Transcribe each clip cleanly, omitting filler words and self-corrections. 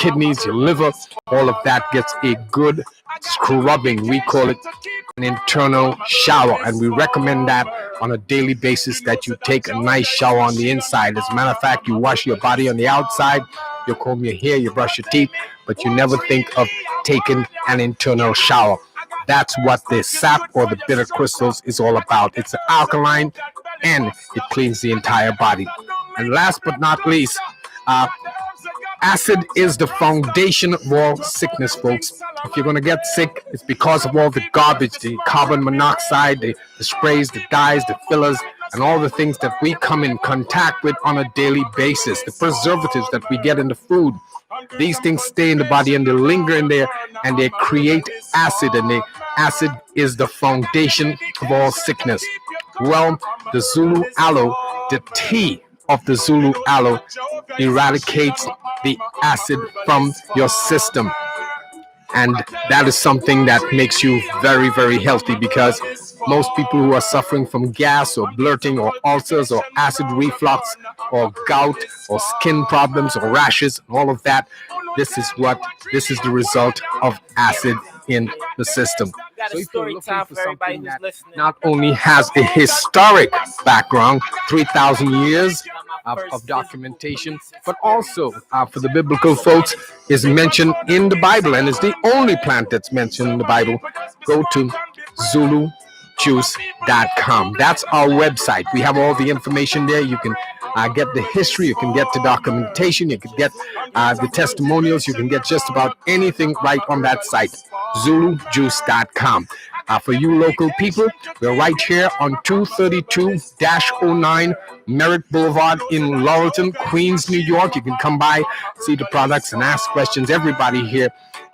kidneys, your liver, all of that gets a good scrubbing. We call it an internal shower, and we recommend that on a daily basis, that you take a nice shower on the inside. As a matter of fact, you wash your body on the outside, you comb your hair, you brush your teeth, but you never think of taking an internal shower. That's what the sap or the bitter crystals is all about. It's alkaline and it cleans the entire body. And last but not least, acid is the foundation of all sickness, folks. If you're going to get sick, it's because of all the garbage, the carbon monoxide, the sprays, the dyes, the fillers, and all the things that we come in contact with on a daily basis, the preservatives that we get in the food. These things stay in the body and they linger in there and they create acid, and the acid is the foundation of all sickness. Well, the Zulu aloe, the tea of the Zulu aloe eradicates the acid from your system. And that is something that makes you very, very healthy, because most people who are suffering from gas or bloating or ulcers or acid reflux or gout or skin problems or rashes, all of that, this is the result of acid in the system. So if you're looking for something that not only has a historic background, 3,000 years of documentation, but also for the biblical folks, is mentioned in the Bible and is the only plant that's mentioned in the Bible, go to ZuluJuice.com. That's our website. We have all the information there. You can get the history, you can get the documentation, you can get the testimonials, you can get just about anything right on that site, ZuluJuice.com. For you local people, we're right here on 232-09 Merritt Boulevard in Laurelton, Queens, New York. You can come by, see the products, and ask questions. Everybody here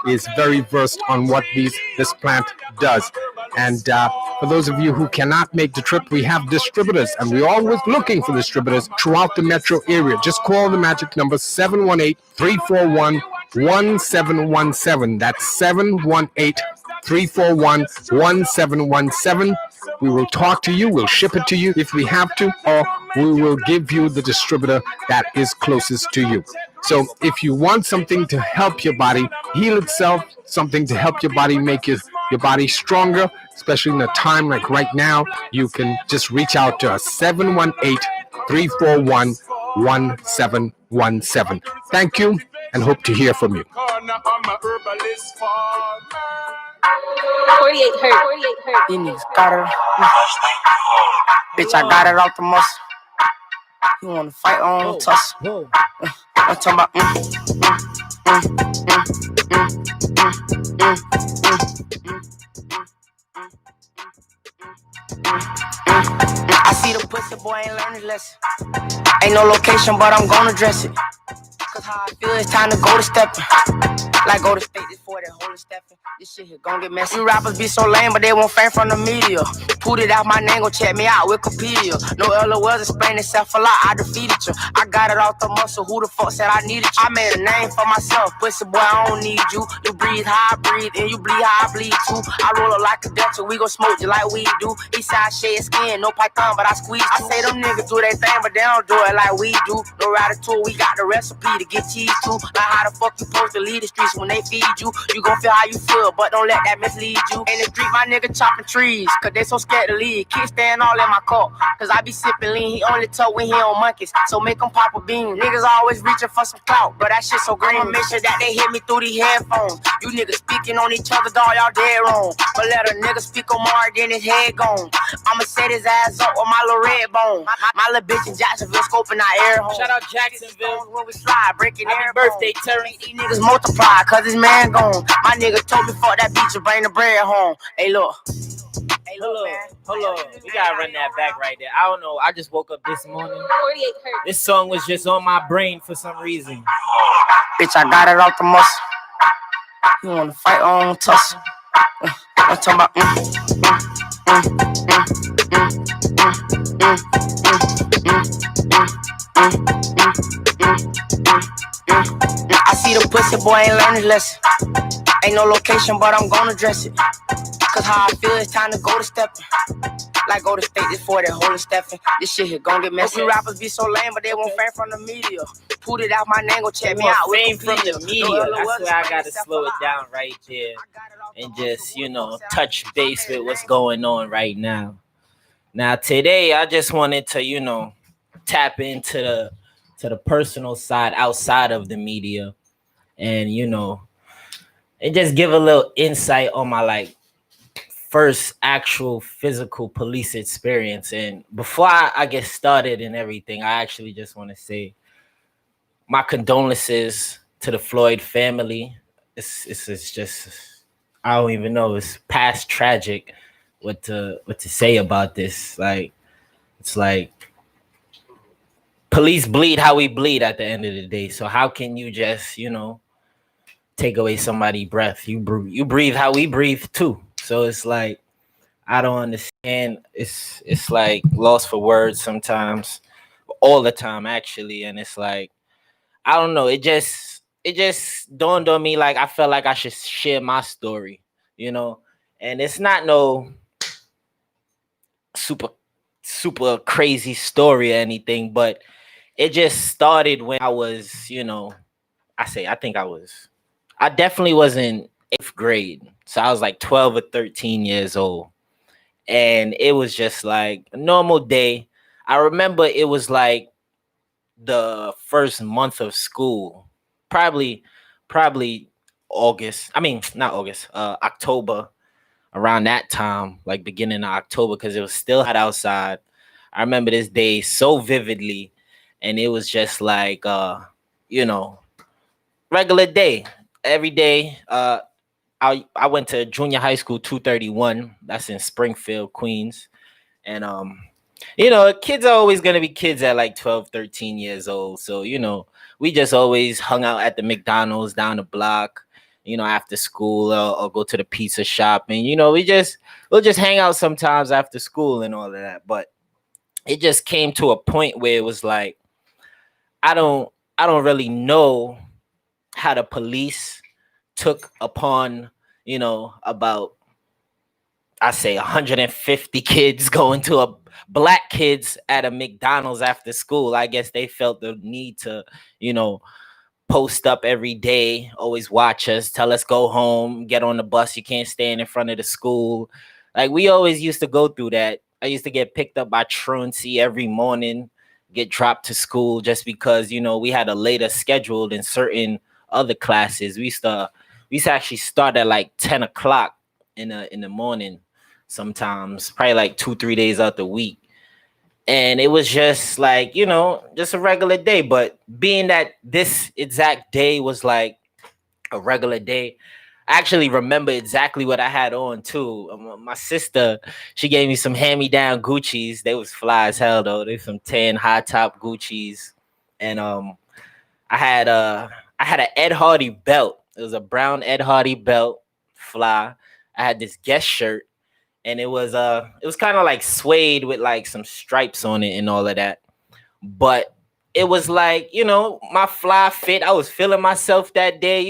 is very versed on what this plant does. And for those of you who cannot make the trip, we have distributors, and we're always looking for distributors throughout the metro area. Just call the magic number 718-341-1717. That's 718-341-1717. We will talk to you. We'll ship it to you if we have to, or we will give you the distributor that is closest to you. So if you want something to help your body heal itself, something to help your body make your body stronger, especially in a time like right now, you can just reach out to us, 718-341-1717. Thank you, and hope to hear from you. 48 hurt. You niggas got it. Bitch, I got it out the muscle. You wanna fight on tussle. I'm talking about I see the pussy boy ain't learn his lesson. Ain't no location, but I'm gonna dress it. Cause how I feel it's time to go to steppin'. Like go to state this for that holy steppin'. This shit here gon' get messy. You rappers be so lame, but they won't fame from the media. Put it out my name, go check me out, Wikipedia. No LOLs explain itself a lot, I defeated you. I got it off the muscle, who the fuck said I needed you? I made a name for myself, pussy boy, I don't need you. You breathe how I breathe, and you bleed how I bleed too. I roll up like a Dutch, we gon' smoke you like we do. Eastside shade skin, no python, but I squeeze too. I say them niggas do their thing, but they don't do it like we do. No ratatouille, we got the recipe to get cheese too. Like how the fuck you supposed to lead the streets when they feed you? You gon' feel how you feel, but don't let that mislead you. In the street, my nigga chopping trees, cause they so scared to leave. Kids stand all in my cup, cause I be sipping lean. He only talk when he on monkeys, so make him pop a bean. Niggas always reaching for some clout, but that shit so green. I'ma make sure that they hit me through these headphones. You niggas speaking on each other, dog, y'all dead wrong. But let a nigga speak on Mark, then his head gone. I'ma set his ass up with my little red bone. My little bitch in Jacksonville scoping our air home. Shout out Jacksonville. When we slide, breaking Happy air birthday, Terry. These niggas multiply, cause his man gone. My nigga told me fuck that beach and bring the bread home. Hey, look. Hold on. We gotta run that back right there. I don't know. I just woke up this morning. 48 hurt. This song was just on my brain for some reason. Bitch, I got it off the muscle. You wanna fight on tussle. I'm talking about I see the pussy boy ain't learn his lesson. Ain't no location, but I'm gonna dress it. Cause how I feel it's time to go to steppin'. Like go to state this for that holy Stephen. This shit here gon' get messy. Okay. Rappers be so lame, but they won't fame from the media. Put it out, my name, go check me out. Fame from the media. That's where I gotta slow it down right there and just, touch base with what's going on right now. Now today, I just wanted to, tap into the personal side outside of the media, and and just give a little insight on my first actual physical police experience. And before I get started and everything, I actually just want to say my condolences to the Floyd family. It's just, I don't even know. It's past tragic what to say about this. It's like police bleed how we bleed at the end of the day. So how can you just take away somebody's breath? You breathe how we breathe too. So it's like I don't understand. It's like lost for words sometimes, all the time actually. And it's like I don't know. It just dawned on me I felt like I should share my story, and it's not no super crazy story or anything, but it just started when I was, I definitely was in 8th grade. So I was 12 or 13 years old. And it was just a normal day. I remember it was the first month of school, probably August. I mean, not August, October, around that time, beginning of October, because it was still hot outside. I remember this day so vividly, and it was just regular day. Every day, I went to junior high school 231. That's in Springfield, Queens. And kids are always gonna be kids at 12, 13 years old. So, we just always hung out at the McDonald's down the block, after school, or go to the pizza shop. And, we'll just hang out sometimes after school and all of that. But it just came to a point where it was I don't really know how the police took upon, about, I say 150 kids going to a black kids at a McDonald's after school. I guess they felt the need to, post up every day, always watch us, tell us go home, get on the bus. You can't stand in front of the school. We always used to go through that. I used to get picked up by truancy every morning, get dropped to school just because, we had a later schedule than certain other classes. We used to actually start at 10 o'clock in the morning sometimes, probably 2-3 days out the week. And it was just just a regular day. But being that this exact day was a regular day, I actually remember exactly what I had on too. My sister, she gave me some hand-me-down Gucci's. They was fly as hell though. They some tan high top Gucci's. And I had an Ed Hardy belt. It was a brown Ed Hardy belt, fly. I had this Guess shirt, and it was kind of suede with some stripes on it and all of that. But it was my fly fit. I was feeling myself that day,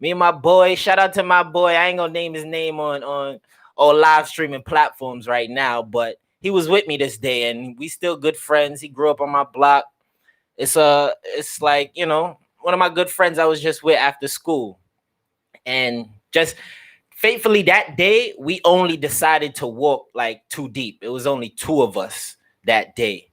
Me and my boy, shout out to my boy. I ain't gonna name his name on all live streaming platforms right now, but he was with me this day, and we still good friends. He grew up on my block. It's one of my good friends I was just with after school. And just faithfully that day, we only decided to walk 2 deep. It was only 2 of us that day.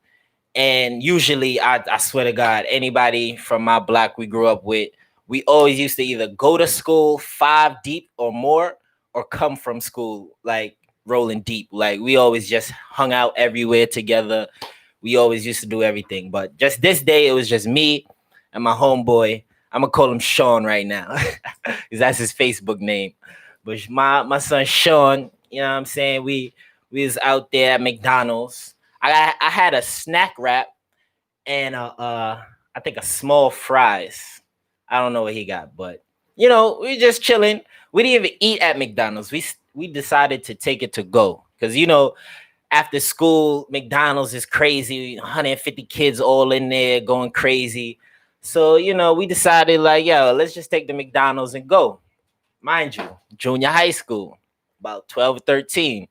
And usually, I swear to God, anybody from my block we grew up with, we always used to either go to school 5 deep or more, or come from school rolling deep. We always just hung out everywhere together. We always used to do everything. But just this day, it was just me and my homeboy. I'm gonna call him Sean right now, because that's his Facebook name. But my son Sean, you know what I'm saying? We was out there at McDonald's. I had a snack wrap and I think a small fries. I don't know what he got, but we just chilling. We didn't even eat at McDonald's. We decided to take it to go, because after school, McDonald's is crazy. 150 kids all in there going crazy. So, we decided let's just take the McDonald's and go. Mind you, junior high school, about 12 or 13.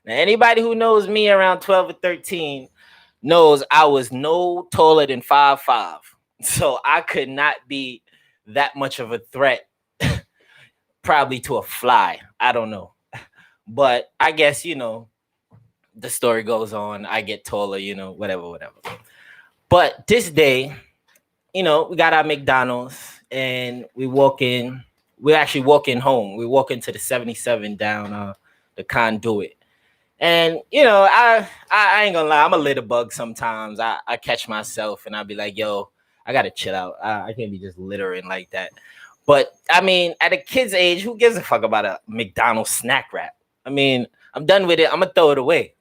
Now, anybody who knows me around 12 or 13 knows I was no taller than 5'5". So I could not be that much of a threat, probably to a fly. I don't know. But I guess, the story goes on. I get taller, whatever. But this day, we got our McDonald's and we walk in. We're actually walking home. We walk into the 77 down the Conduit. And, I ain't gonna lie. I'm a little bug sometimes. I catch myself and I'll be like, yo, I got to chill out. I can't be just littering like that. But, I mean, at a kid's age, who gives a fuck about a McDonald's snack wrap? I mean, I'm done with it. I'm going to throw it away.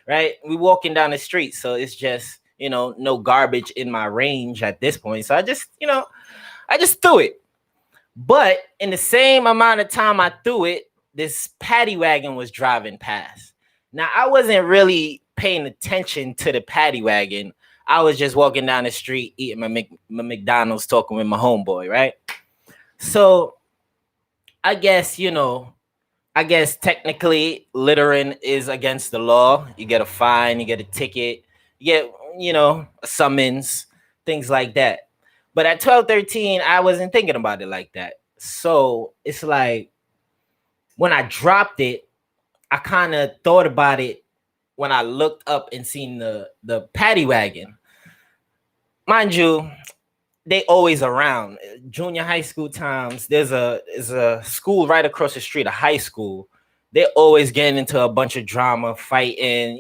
Right? We walking down the street. So it's just, no garbage in my range at this point. So I just threw it. But in the same amount of time I threw it, this paddy wagon was driving past. Now, I wasn't really paying attention to the paddy wagon. I was just walking down the street, eating my McDonald's, talking with my homeboy, right? So I guess, technically littering is against the law. You get a fine, you get a ticket, you get, a summons, things like that. But at 12, 13, I wasn't thinking about it like that. So it's like when I dropped it, I kind of thought about it when I looked up and seen the paddy wagon. Mind you, they always around. Junior high school times, there's a school right across the street, a high school. They're always getting into a bunch of drama, fighting,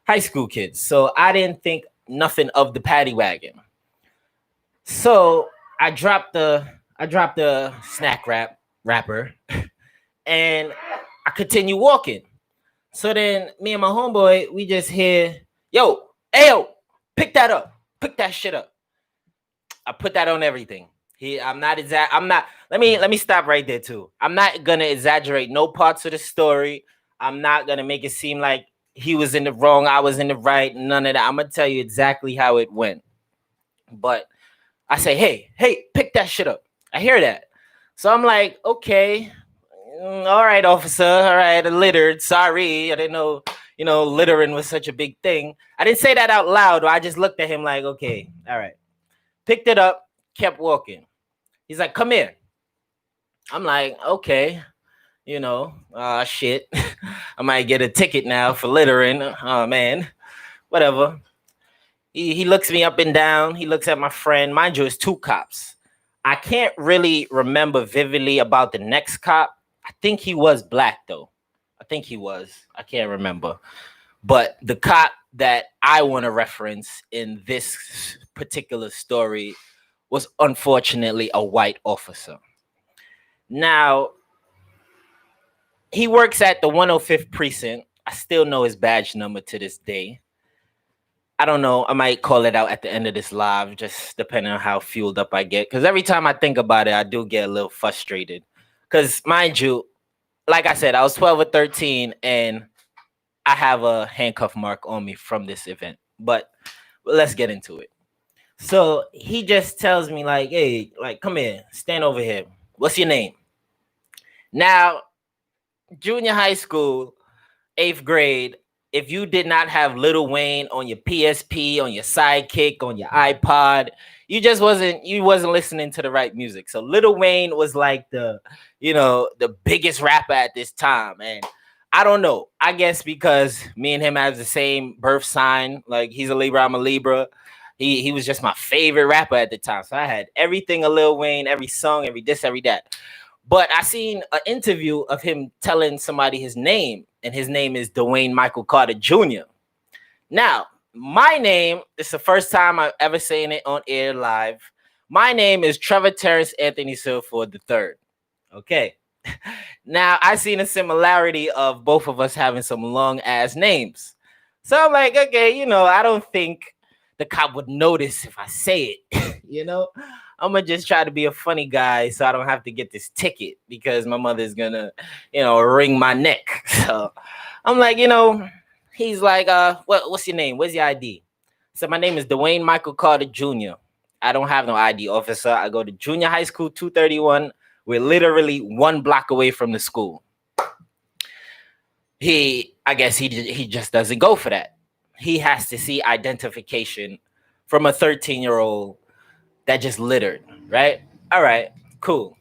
high school kids. So I didn't think nothing of the paddy wagon. So I dropped the snack wrapper and I continue walking. So then me and my homeboy, we just hear, yo, pick that up. Pick that shit up. I put that on everything. Let me stop right there too. I'm not gonna exaggerate no parts of the story. I'm not gonna make it seem like he was in the wrong, I was in the right, none of that. I'm gonna tell you exactly how it went. But I say, hey, pick that shit up. I hear that. So I'm like, okay, all right, officer. All right, I littered. Sorry. I didn't know, littering was such a big thing. I didn't say that out loud. I just looked at him like, okay, all right. Picked it up, kept walking. He's like, come here. I'm like, okay, shit. I might get a ticket now for littering. Oh, man, whatever. He looks me up and down. He looks at my friend. Mind you, it's two cops. I can't really remember vividly about the next cop. I think he was black, though. I think he was. I can't remember. But the cop that I want to reference in this particular story was unfortunately a white officer. Now, he works at the 105th precinct. I still know his badge number to this day. I don't know. I might call it out at the end of this live, just depending on how fueled up I get. Because every time I think about it, I do get a little frustrated. Because mind you, like I said, I was 12 or 13 and I have a handcuff mark on me from this event. But let's get into it. So he just tells me like, hey, like, come here, stand over here. What's your name? Now, junior high school, 8th grade, if you did not have Lil Wayne on your PSP, on your Sidekick, on your iPod, you wasn't listening to the right music. So Lil Wayne was like the biggest rapper at this time. And I don't know. I guess because me and him have the same birth sign, like he's a Libra, I'm a Libra. He was just my favorite rapper at the time. So I had everything of Lil Wayne, every song, every this, every that. But I seen an interview of him telling somebody his name, and his name is Dwayne Michael Carter Jr. Now, my name is the first time I've ever saying it on air live. My name is Trevor Terrence Anthony Silford III. Okay. Now, I seen a similarity of both of us having some long ass names. So I'm like, okay, I don't think the cop would notice if I say it, I'm going to just try to be a funny guy so I don't have to get this ticket because my mother's going to, wring my neck. So I'm like, he's like, what's your name? Where's your ID? So my name is Dwayne Michael Carter Jr. I don't have no ID, officer. I go to junior high school 231. We're literally 1 block away from the school. I guess he just doesn't go for that. He has to see identification from a 13-year-old that just littered, right? All right, cool.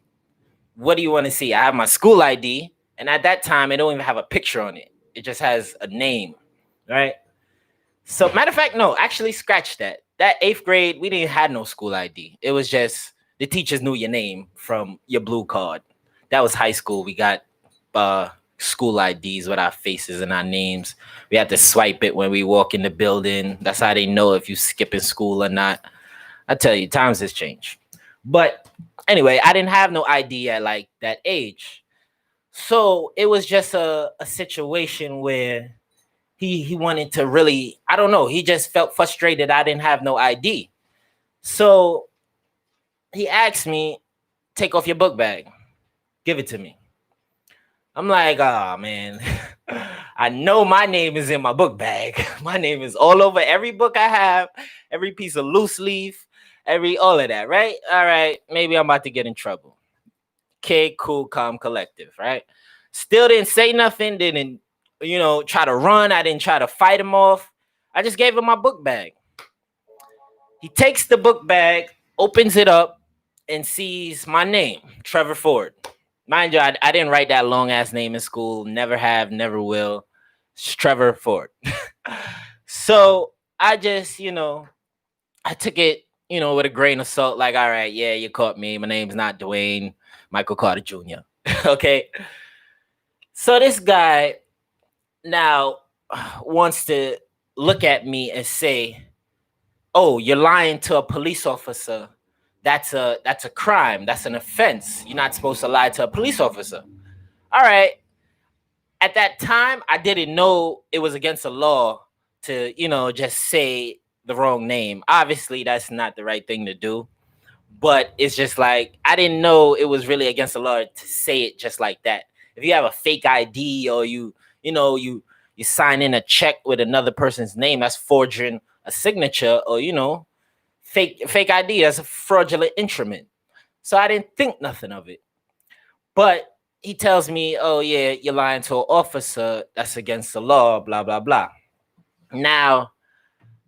What do you want to see? I have my school ID, and at that time, it don't even have a picture on it. It just has a name, right? So, matter of fact, no, actually, scratch that. That 8th grade, we didn't have no school ID. It was just the teachers knew your name from your blue card. That was high school. We got school IDs with our faces and our names. We had to swipe it when we walk in the building. That's how they know if you skipping school or not. I tell you, times has changed. But anyway, I didn't have no ID at like that age. So it was just a situation where he wanted to really, I don't know, he just felt frustrated I didn't have no ID. So he asked me, take off your book bag, give it to me. I'm like, oh man, I know my name is in my book bag. My name is all over every book I have, every piece of loose leaf, all of that, right? All right, maybe I'm about to get in trouble. Okay, cool, calm, collective, right? Still didn't say nothing, didn't, try to run. I didn't try to fight him off. I just gave him my book bag. He takes the book bag, opens it up, and sees my name, Trevor Ford. Mind you, I didn't write that long ass name in school. Never have, never will. It's Trevor Ford. So I just, I took it, with a grain of salt. Like, all right, yeah, you caught me. My name's not Dwayne Michael Carter Jr. Okay. So this guy now wants to look at me and say, oh, you're lying to a police officer. That's a crime. That's an offense. You're not supposed to lie to a police officer. All right. At that time, I didn't know it was against the law to, just say the wrong name. Obviously, that's not the right thing to do. But it's just like, I didn't know it was really against the law to say it just like that. If you have a fake ID or you sign in a check with another person's name, that's forging a signature, or, fake ID, that's a fraudulent instrument. So I didn't think nothing of it. But he tells me, oh, yeah, you're lying to an officer. That's against the law, blah, blah, blah. Now,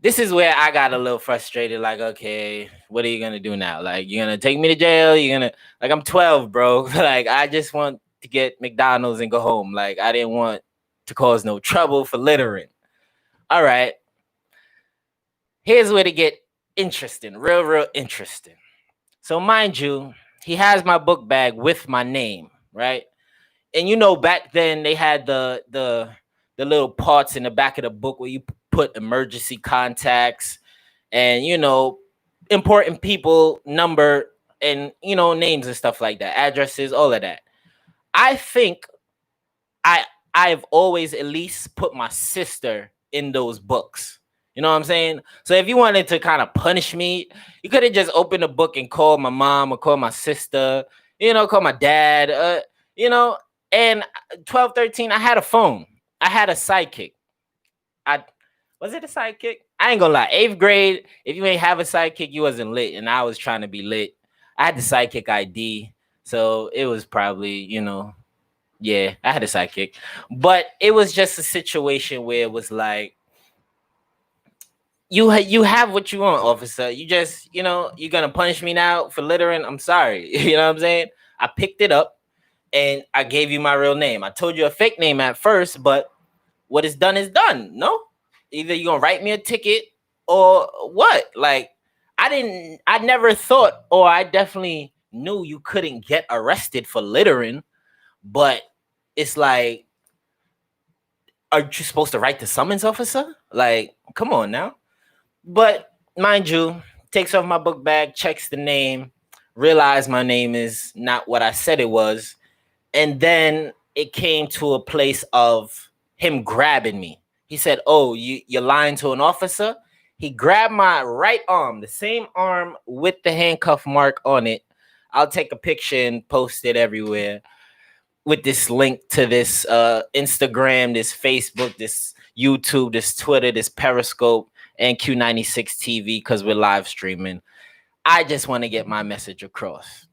this is where I got a little frustrated. Like, okay, what are you going to do now? Like, you're going to take me to jail? I'm 12, bro. Like, I just want to get McDonald's and go home. Like, I didn't want to cause no trouble for littering. All right. Here's where to get interesting, real interesting. So mind you, he has my book bag with my name, right? And back then they had the little parts in the back of the book where you put emergency contacts and important people, number, and names and stuff like that, addresses, all of that. I think I've always at least put my sister in those books. You know what I'm saying? So if you wanted to kind of punish me, you could have just opened a book and called my mom or called my sister, call my dad, and 12, 13, I had a phone. I had a sidekick. Was it a sidekick? I ain't gonna lie. 8th grade, if you ain't have a sidekick, you wasn't lit. And I was trying to be lit. I had the sidekick ID. So it was probably, yeah, I had a sidekick. But it was just a situation where it was like, you have what you want, officer. You just, you're going to punish me now for littering? I'm sorry. You know what I'm saying? I picked it up and I gave you my real name. I told you a fake name at first, but what is done is done. No? Either you're going to write me a ticket or what? Like, I never thought, or I definitely knew you couldn't get arrested for littering, but it's like, are you supposed to write the summons, officer? Like, come on now. But mind you, takes off my book bag, checks the name, realized my name is not what I said it was. And then it came to a place of him grabbing me. He said, oh, you're lying to an officer? He grabbed my right arm, the same arm with the handcuff mark on it. I'll take a picture and post it everywhere with this link to this Instagram, this Facebook, this YouTube, this Twitter, this Periscope, and Q96TV, because we're live streaming. I just want to get my message across.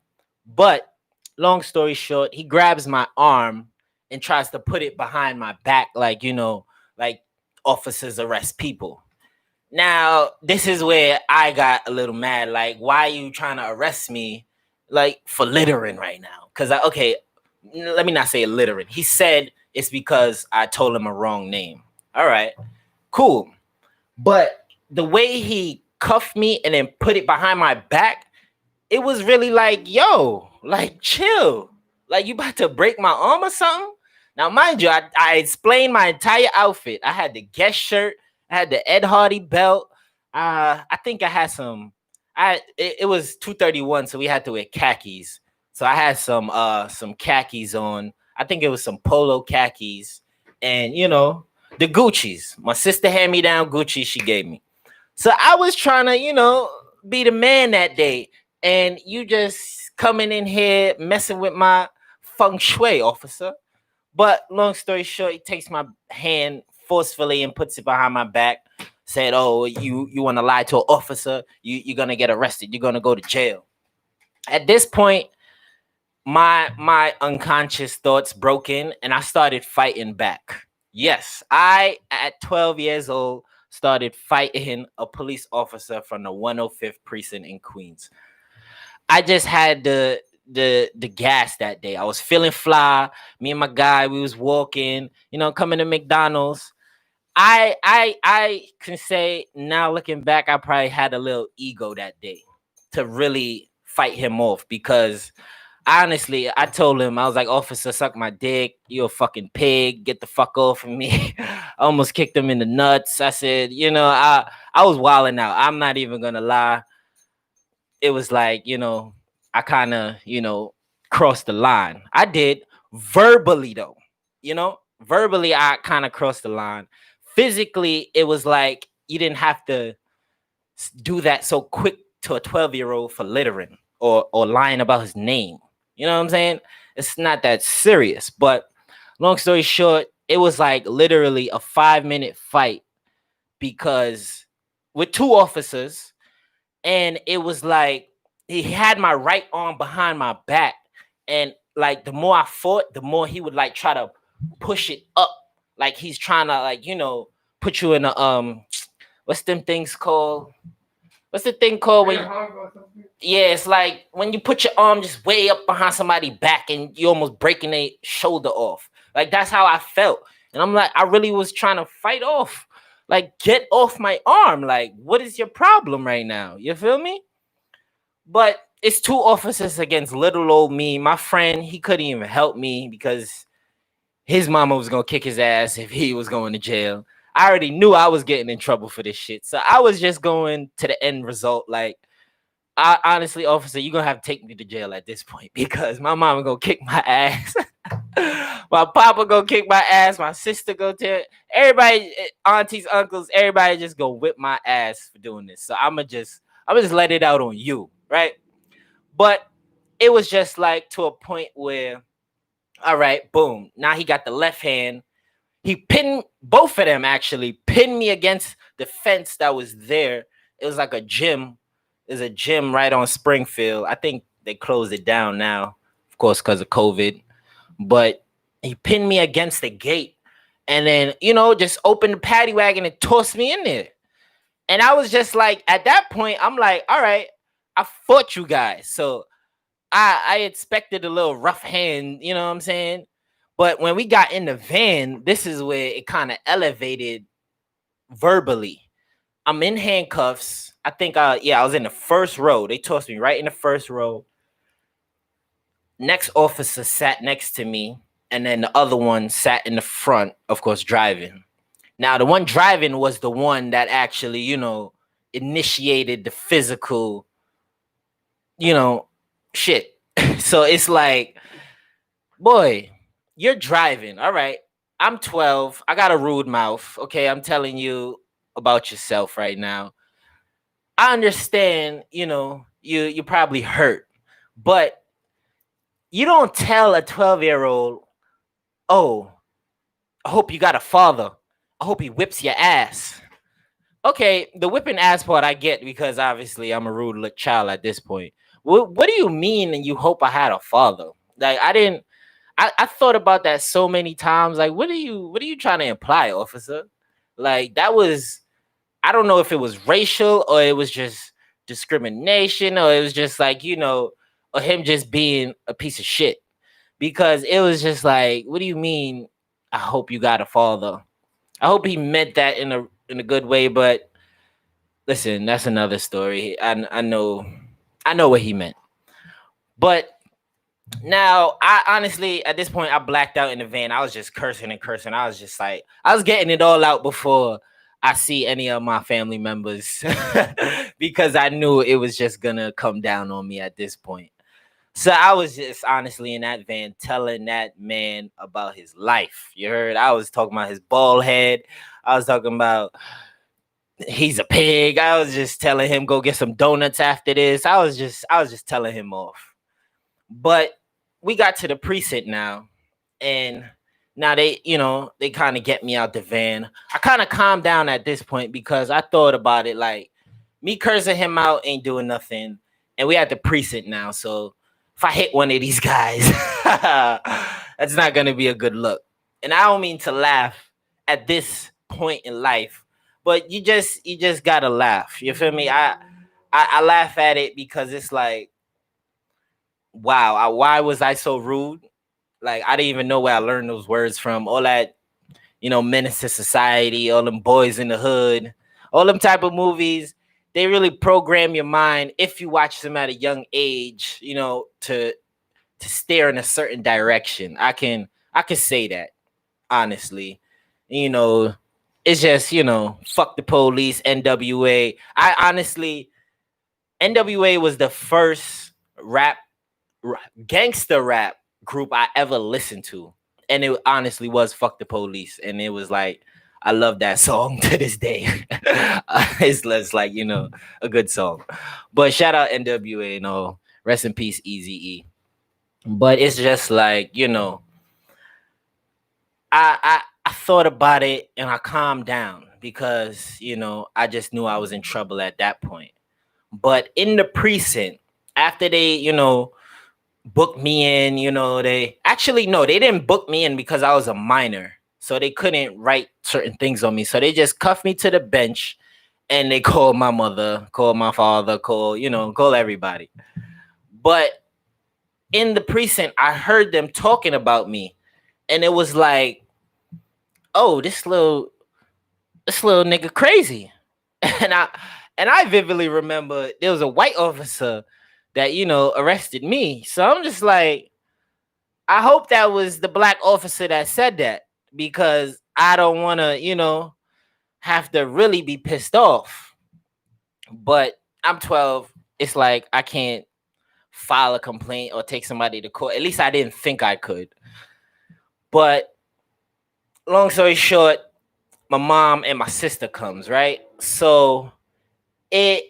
But long story short, he grabs my arm and tries to put it behind my back, like, like officers arrest people. Now, this is where I got a little mad. Like, why are you trying to arrest me, like, for littering right now? Because, okay, let me not say littering. He said it's because I told him a wrong name. All right, cool. But the way he cuffed me and then put it behind my back, it was really like, yo, like, chill. Like, you about to break my arm or something? Now, mind you, I explained my entire outfit. I had the Guess shirt. I had the Ed Hardy belt. I think I had some. It was 231, so we had to wear khakis. So I had some khakis on. I think it was some polo khakis, and the Gucci's. My sister hand me down Gucci. She gave me. So I was trying to be the man that day, and you just coming in here messing with my feng shui, officer. But long story short, he takes my hand forcefully and puts it behind my back. Said, "Oh, you want to lie to an officer? You're gonna get arrested. You're gonna go to jail." At this point, my unconscious thoughts broke in, and I started fighting back. Yes, I at 12 years old started fighting a police officer from the 105th precinct in Queens. I just had the gas that day. I was feeling fly. Me and my guy, we was walking, coming to McDonald's. I can say now, looking back, I probably had a little ego that day to really fight him off, because honestly, I told him, I was like, "Officer, suck my dick. You a fucking pig. Get the fuck off of me." I almost kicked him in the nuts. I said, I was wilding out. I'm not even gonna lie. It was like, I kind of, crossed the line. I did verbally though, verbally, I kind of crossed the line. Physically, it was like you didn't have to do that so quick to a 12-year-old for littering or lying about his name. You know what I'm saying? It's not that serious. But long story short, it was like literally a 5-minute fight, because with two officers, and it was like he had my right arm behind my back, and like the more I fought, the more he would like try to push it up, like he's trying to like put you in a what's them things called? What's the thing called when yeah, it's like when you put your arm just way up behind somebody's back and you almost breaking their shoulder off. Like that's how I felt. And I'm like, I really was trying to fight off. Like, get off my arm. Like, what is your problem right now? You feel me? But it's two officers against little old me. My friend, he couldn't even help me because his mama was gonna kick his ass if he was going to jail. I already knew I was getting in trouble for this shit. So I was just going to the end result. Like, I honestly, officer, you're gonna have to take me to jail at this point, because my mama gonna kick my ass. My papa gonna kick my ass. My sister gonna tell everybody, aunties, uncles, everybody just gonna whip my ass for doing this. So I'ma just let it out on you, right? But it was just like to a point where, all right, boom. Now he got the left hand. He pinned both of them, actually pinned me against the fence that was there. It was like a gym. There's a gym right on Springfield. I think they closed it down now, of course, because of COVID. But he pinned me against the gate and then, just opened the paddy wagon and tossed me in there. And I was just like, at that point, I'm like, all right, I fought you guys. So I expected a little rough hand, you know what I'm saying? But when we got in the van, this is where it kind of elevated verbally. I'm in handcuffs. I think, I was in the first row. They tossed me right in the first row. Next officer sat next to me, and then the other one sat in the front, of course, driving. Now, the one driving was the one that actually, initiated the physical, shit. So it's like, boy, you're driving. All right. I'm 12. I got a rude mouth. Okay. I'm telling you about yourself right now. I understand, you probably hurt, but you don't tell a 12-year-old, oh, I hope you got a father. I hope he whips your ass. Okay, the whipping ass part I get, because obviously I'm a rude child at this point. What do you mean and you hope I had a father? Like, I I thought about that so many times. Like, what are you trying to imply, officer? Like, that was, I don't know if it was racial or it was just discrimination or it was just like, or him just being a piece of shit. Because it was just like, what do you mean? I hope you got a father. I hope he meant that in a good way, but listen, that's another story. I know what he meant. But now, I honestly, at this point, I blacked out in the van. I was just cursing and cursing. I was just like, I was getting it all out before I see any of my family members because I knew it was just gonna come down on me at this point. So I was just honestly in that van telling that man about his life. You heard? I was talking about his bald head. I was talking about he's a pig. I was just telling him go get some donuts after this. I was just telling him off. But we got to the precinct now, and now they kind of get me out the van. I kind of calmed down at this point because I thought about it like me cursing him out ain't doing nothing, and we at the precinct now. So if I hit one of these guys, that's not gonna be a good look. And I don't mean to laugh at this point in life, but you just gotta laugh. You feel me? I laugh at it because it's like, wow, why was I so rude? Like, I didn't even know where I learned those words from. All that, Menace to Society, all them Boys in the Hood, all them type of movies, they really program your mind if you watch them at a young age, to steer in a certain direction. I can say that, honestly. It's just, fuck the police, NWA. NWA was the first gangster rap group I ever listened to, and it honestly was fuck the police, and it was like, I love that song to this day. It's like, a good song. But shout out NWA, rest in peace Eazy-E. But it's just like, I thought about it and I calmed down because I just knew I was in trouble at that point. But in the precinct, after they booked me in, they didn't book me in because I was a minor, so they couldn't write certain things on me, so they just cuffed me to the bench and they called my mother, called my father, call everybody. But in the precinct, I heard them talking about me, and it was like, oh, this little nigga crazy. And I vividly remember there was a white officer that arrested me. So I'm just like, I hope that was the black officer that said that, because I don't want to have to really be pissed off. But I'm 12. It's like I can't file a complaint or take somebody to court. At least I didn't think I could. But long story short, my mom and my sister comes, right? So it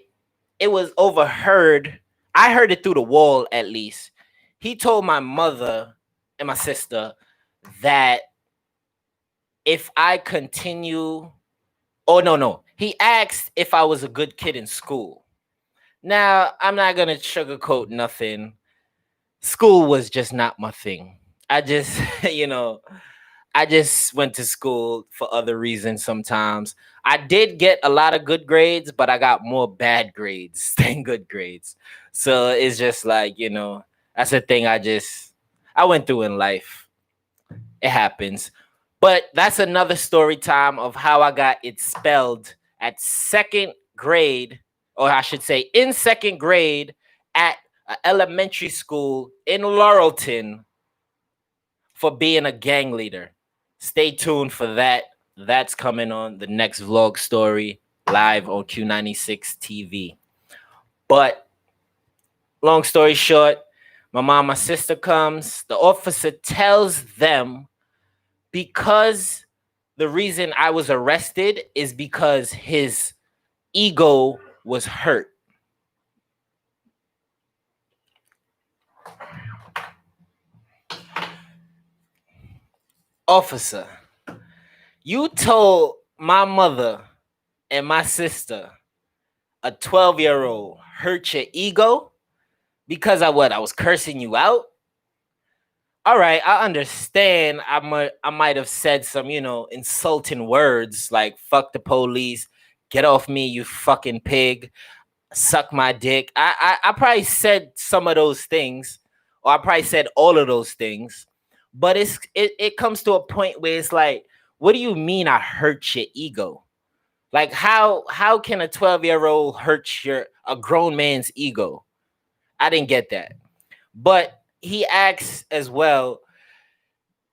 was overheard. I heard it through the wall, at least. He told my mother and my sister that if I continue, no. He asked if I was a good kid in school. Now, I'm not going to sugarcoat nothing. School was just not my thing. I just, I just went to school for other reasons sometimes. I did get a lot of good grades, but I got more bad grades than good grades. So it's just like, that's a thing I went through in life. It happens. But that's another story time of how I got expelled at second grade, or I should say in second grade at an elementary school in Laurelton for being a gang leader. Stay tuned for that. That's coming on the next vlog story live on Q96TV. But long story short, my mom, my sister comes. The officer tells them because the reason I was arrested is because his ego was hurt. Officer, you told my mother and my sister a 12-year-old hurt your ego because I was cursing you out? all right, I understand. I might have said some, insulting words like "fuck the police," "get off me, you fucking pig," "suck my dick." I probably said some of those things, or I probably said all of those things. But it comes to a point where it's like, what do you mean I hurt your ego? Like how can a 12-year-old hurt a grown man's ego? I didn't get that. But he asks as well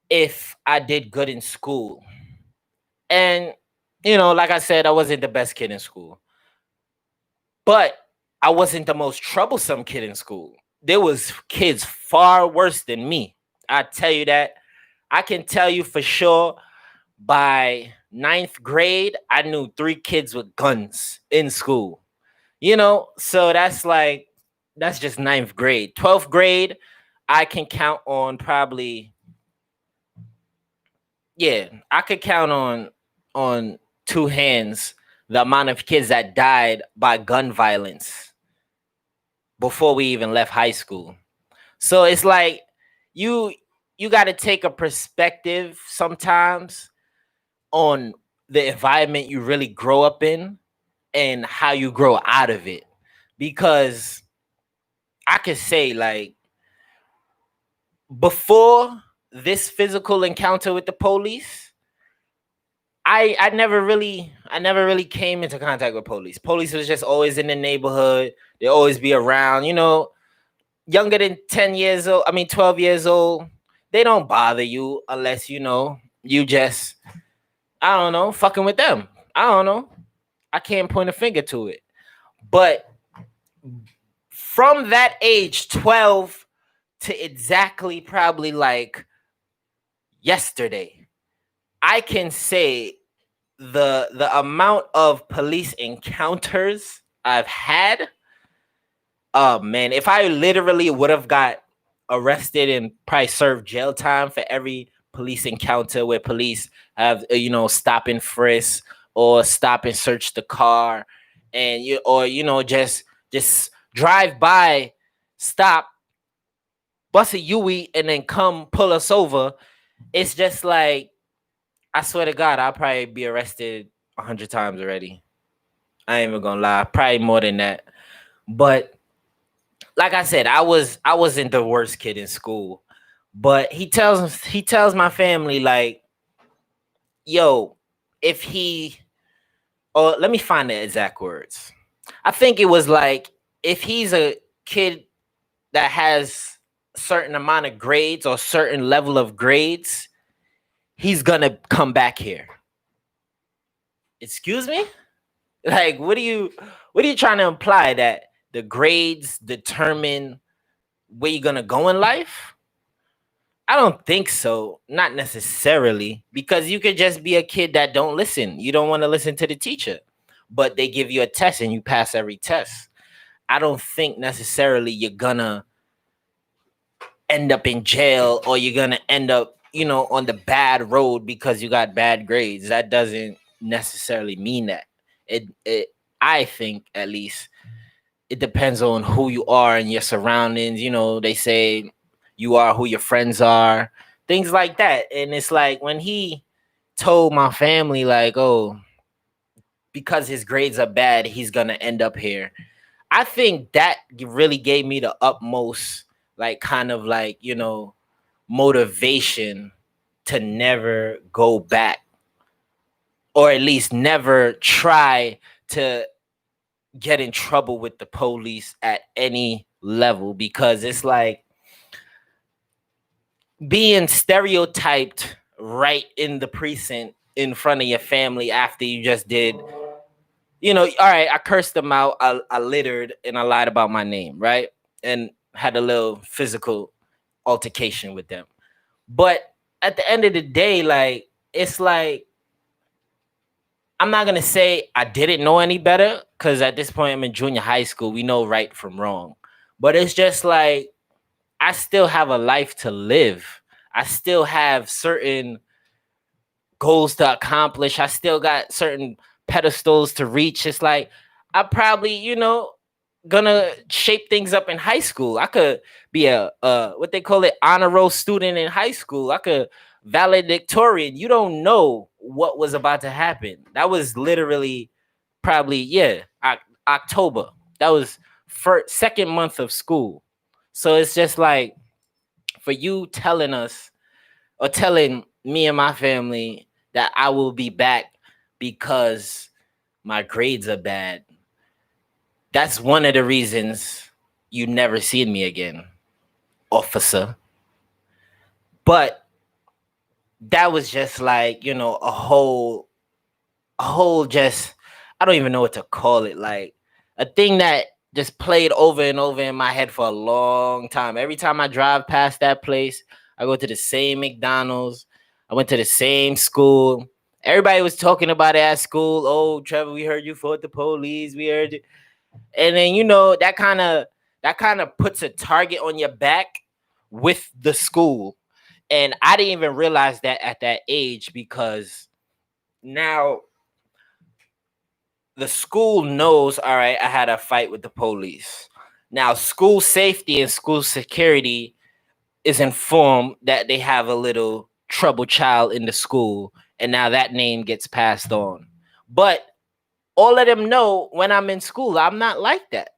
if I did good in school. And like I said, I wasn't the best kid in school. But I wasn't the most troublesome kid in school. There was kids far worse than me. I tell you that. I can tell you for sure by ninth grade, I knew 3 kids with guns in school. So that's just ninth grade. 12th grade, I can count on probably, I could count on 2 hands the amount of kids that died by gun violence before we even left high school. So it's like you got to take a perspective sometimes on the environment you really grow up in and how you grow out of it. Because I could say, like, before this physical encounter with the police, I never really came into contact with police. Police was just always in the neighborhood. They always be around, younger than 12 years old. They don't bother you unless, you just, I don't know, fucking with them. I don't know. I can't point a finger to it. But from that age, 12 to exactly probably like yesterday, I can say the amount of police encounters I've had. Oh man, if I literally would have got arrested and probably served jail time for every police encounter where police have stop and frisk or stop and search the car, and just drive by, stop, bust a Yui, and then come pull us over. It's just like, I swear to God, I'll probably be arrested 100 times already. I ain't even gonna lie, probably more than that. But like I said, I wasn't the worst kid in school. But he tells my family, like, yo, if he, or let me find the exact words. I think it was like, if he's a kid that has a certain amount of grades or certain level of grades, he's gonna come back here. Excuse me? Like, what are you trying to imply, that the grades determine where you're gonna go in life? I don't think so. Not necessarily, because you could just be a kid that don't listen. You don't want to listen to the teacher, but they give you a test and you pass every test. I don't think necessarily you're gonna end up in jail or you're gonna end up, on the bad road because you got bad grades. That doesn't necessarily mean that. I think, at least, it depends on who you are and your surroundings. They say you are who your friends are, things like that. And it's like, when he told my family, like, oh, because his grades are bad, he's gonna end up here, I think that really gave me the utmost, like, kind of like, motivation to never go back, or at least never try to get in trouble with the police at any level. Because it's like being stereotyped right in the precinct in front of your family after you just did, all right, I cursed them out, I littered, and I lied about my name, right? And had a little physical altercation with them. But at the end of the day, like, it's like, I'm not gonna say I didn't know any better, because at this point I'm in junior high school. We know right from wrong. But it's just like, I still have a life to live. I still have certain goals to accomplish. I still got certain pedestals to reach. It's like, I probably, gonna shape things up in high school. I could be a what they call it, honor roll student in high school. I could valedictorian. You don't know what was about to happen. That was literally probably October. That was second month of school. So it's just like, for you telling us or telling me and my family that I will be back because my grades are bad. That's one of the reasons you never seen me again, officer. But that was just like, a whole just, I don't even know what to call it. Like a thing that just played over and over in my head for a long time. Every time I drive past that place, I go to the same McDonald's. I went to the same school. Everybody was talking about it at school. Oh, Trevor, we heard you fought the police. We heard you. And then that kind of puts a target on your back with the school. And I didn't even realize that at that age, because now the school knows, all right, I had a fight with the police. Now school safety and school security is informed that they have a little troubled child in the school, and now that name gets passed on. But all of them know when I'm in school, I'm not like that.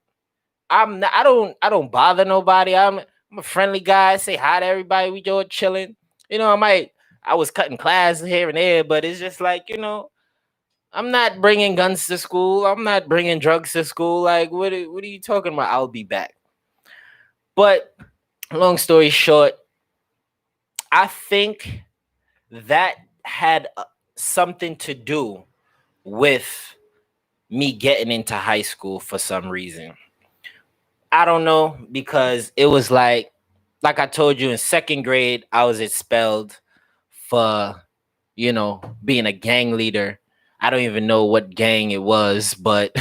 I'm not, I don't bother nobody. I'm a friendly guy. I say hi to everybody. We just chilling. I was cutting class here and there, but it's just like, I'm not bringing guns to school. I'm not bringing drugs to school. Like, what are you talking about? I'll be back. But long story short, I think that had something to do with me getting into high school for some reason. I don't know, because it was like I told you, in second grade, I was expelled for, being a gang leader. I don't even know what gang it was, but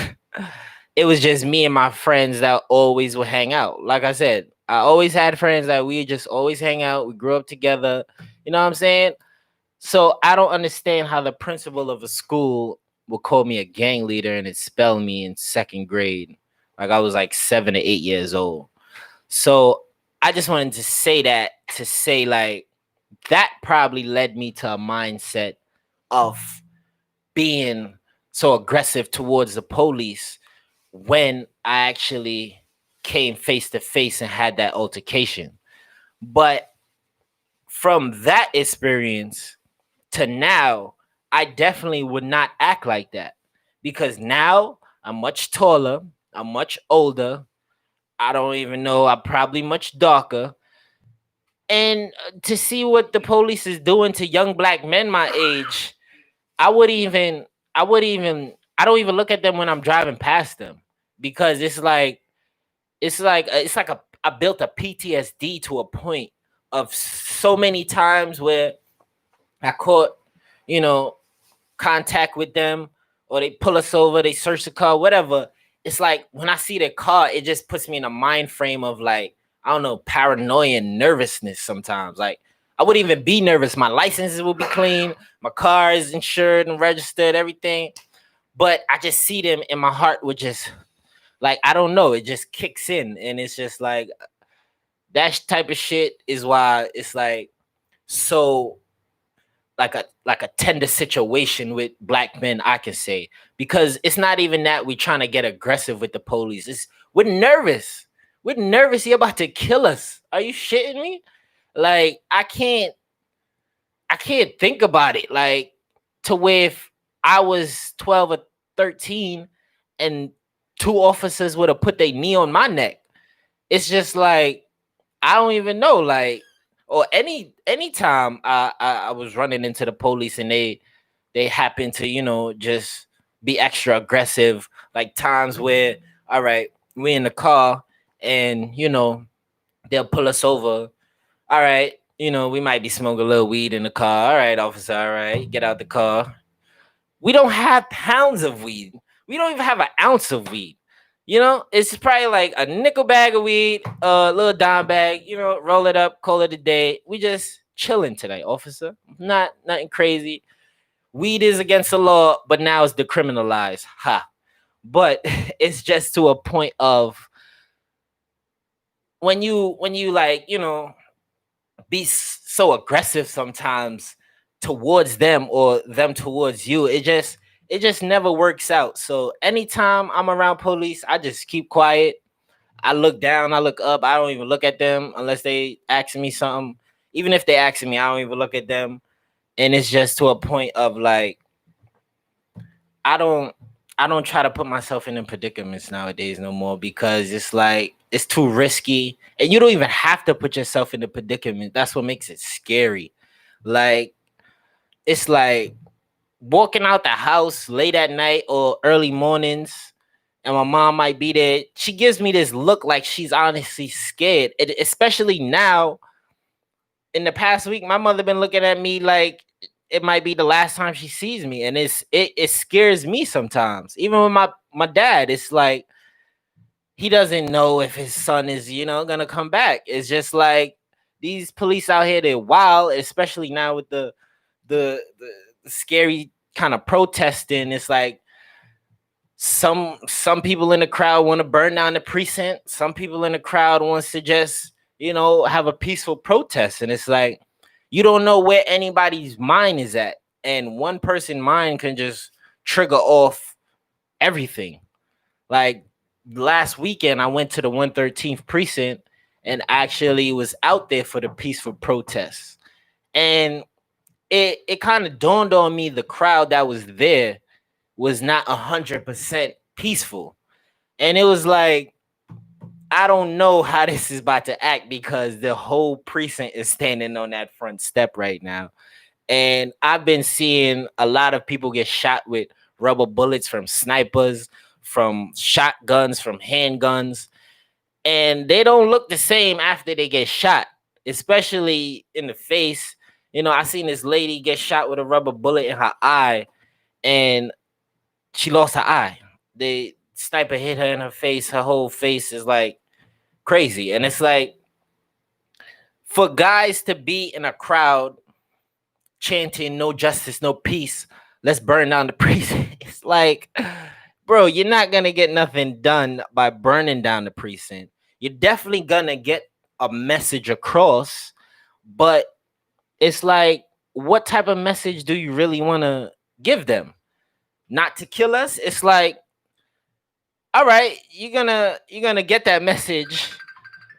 it was just me and my friends that always would hang out. Like I said, I always had friends that we just always hang out. We grew up together. You know what I'm saying? So I don't understand how the principal of a school would call me a gang leader and expel me in second grade. Like I was like 7 to 8 years old. So I just wanted to say that to say, like, that probably led me to a mindset of being so aggressive towards the police when I actually came face to face and had that altercation. But from that experience to now, I definitely would not act like that, because now I'm much taller, I'm much older. I don't even know, I'm probably much darker. And to see what the police is doing to young black men my age, I would even, I don't even look at them when I'm driving past them, because I built a PTSD to a point of so many times where I caught, you know, contact with them, or they pull us over, they search the car, whatever. It's like when I see their car, it just puts me in a mind frame of, like, I don't know, paranoia and nervousness sometimes. Like, I wouldn't even be nervous. My licenses will be clean. My car is insured and registered, everything. But I just see them and my heart would just, like, I don't know, it just kicks in. And it's just like, that type of shit is why it's like so like a tender situation with black men, I can say, because it's not even that we're trying to get aggressive with the police. It's we're nervous. We're nervous. You're about to kill us. Are you shitting me? Like, I can't think about it. Like, to where if I was 12 or 13 and two officers would have put their knee on my neck, it's just like, I don't even know. Like, or anytime I was running into the police and they happen to, you know, just be extra aggressive. Like times where, all right, we in the car and, you know, they'll pull us over. All right, you know, we might be smoking a little weed in the car. All right, officer, all right, get out the car. We don't have pounds of weed. We don't even have an ounce of weed. You know, it's probably like a nickel bag of weed, a little dime bag, you know, roll it up, call it a day. We just chilling today, officer. Nothing crazy. Weed is against the law, but now it's decriminalized. Ha. But it's just to a point of when you like, be so aggressive sometimes towards them or them towards you, it just never works out. So anytime I'm around police, I just keep quiet. I look down, I look up, I don't even look at them unless they ask me something. Even if they ask me, I don't even look at them. And it's just to a point of like, I don't I don't try to put myself in them predicaments nowadays no more, because it's like it's too risky. And you don't even have to put yourself in the predicament. That's what makes it scary. Like, it's like walking out the house late at night or early mornings, and my mom might be there. She gives me this look like she's honestly scared. Especially now, in the past week, my mother been looking at me like it might be the last time she sees me, and it scares me sometimes. Even with my dad, it's like he doesn't know if his son is gonna come back. It's just like these police out here, they're wild, especially now with the scary kind of protesting. It's like some people in the crowd want to burn down the precinct. Some people in the crowd wants to just have a peaceful protest, and it's like you don't know where anybody's mind is at, and one person's mind can just trigger off everything. Like last weekend, I went to the 113th precinct and actually was out there for the peaceful protests, and it kind of dawned on me the crowd that was there was not 100% peaceful. And it was like, I don't know how this is about to act, because the whole precinct is standing on that front step right now. And I've been seeing a lot of people get shot with rubber bullets from snipers, from shotguns, from handguns. And they don't look the same after they get shot, especially in the face. I seen this lady get shot with a rubber bullet in her eye, and she lost her eye. The sniper hit her in her face. Her whole face is like crazy. And it's like, for guys to be in a crowd chanting no justice, no peace, let's burn down the precinct. It's like, bro, you're not going to get nothing done by burning down the precinct. You're definitely going to get a message across, but it's like, what type of message do you really want to give them? Not to kill us? It's like, all right, you're gonna get that message.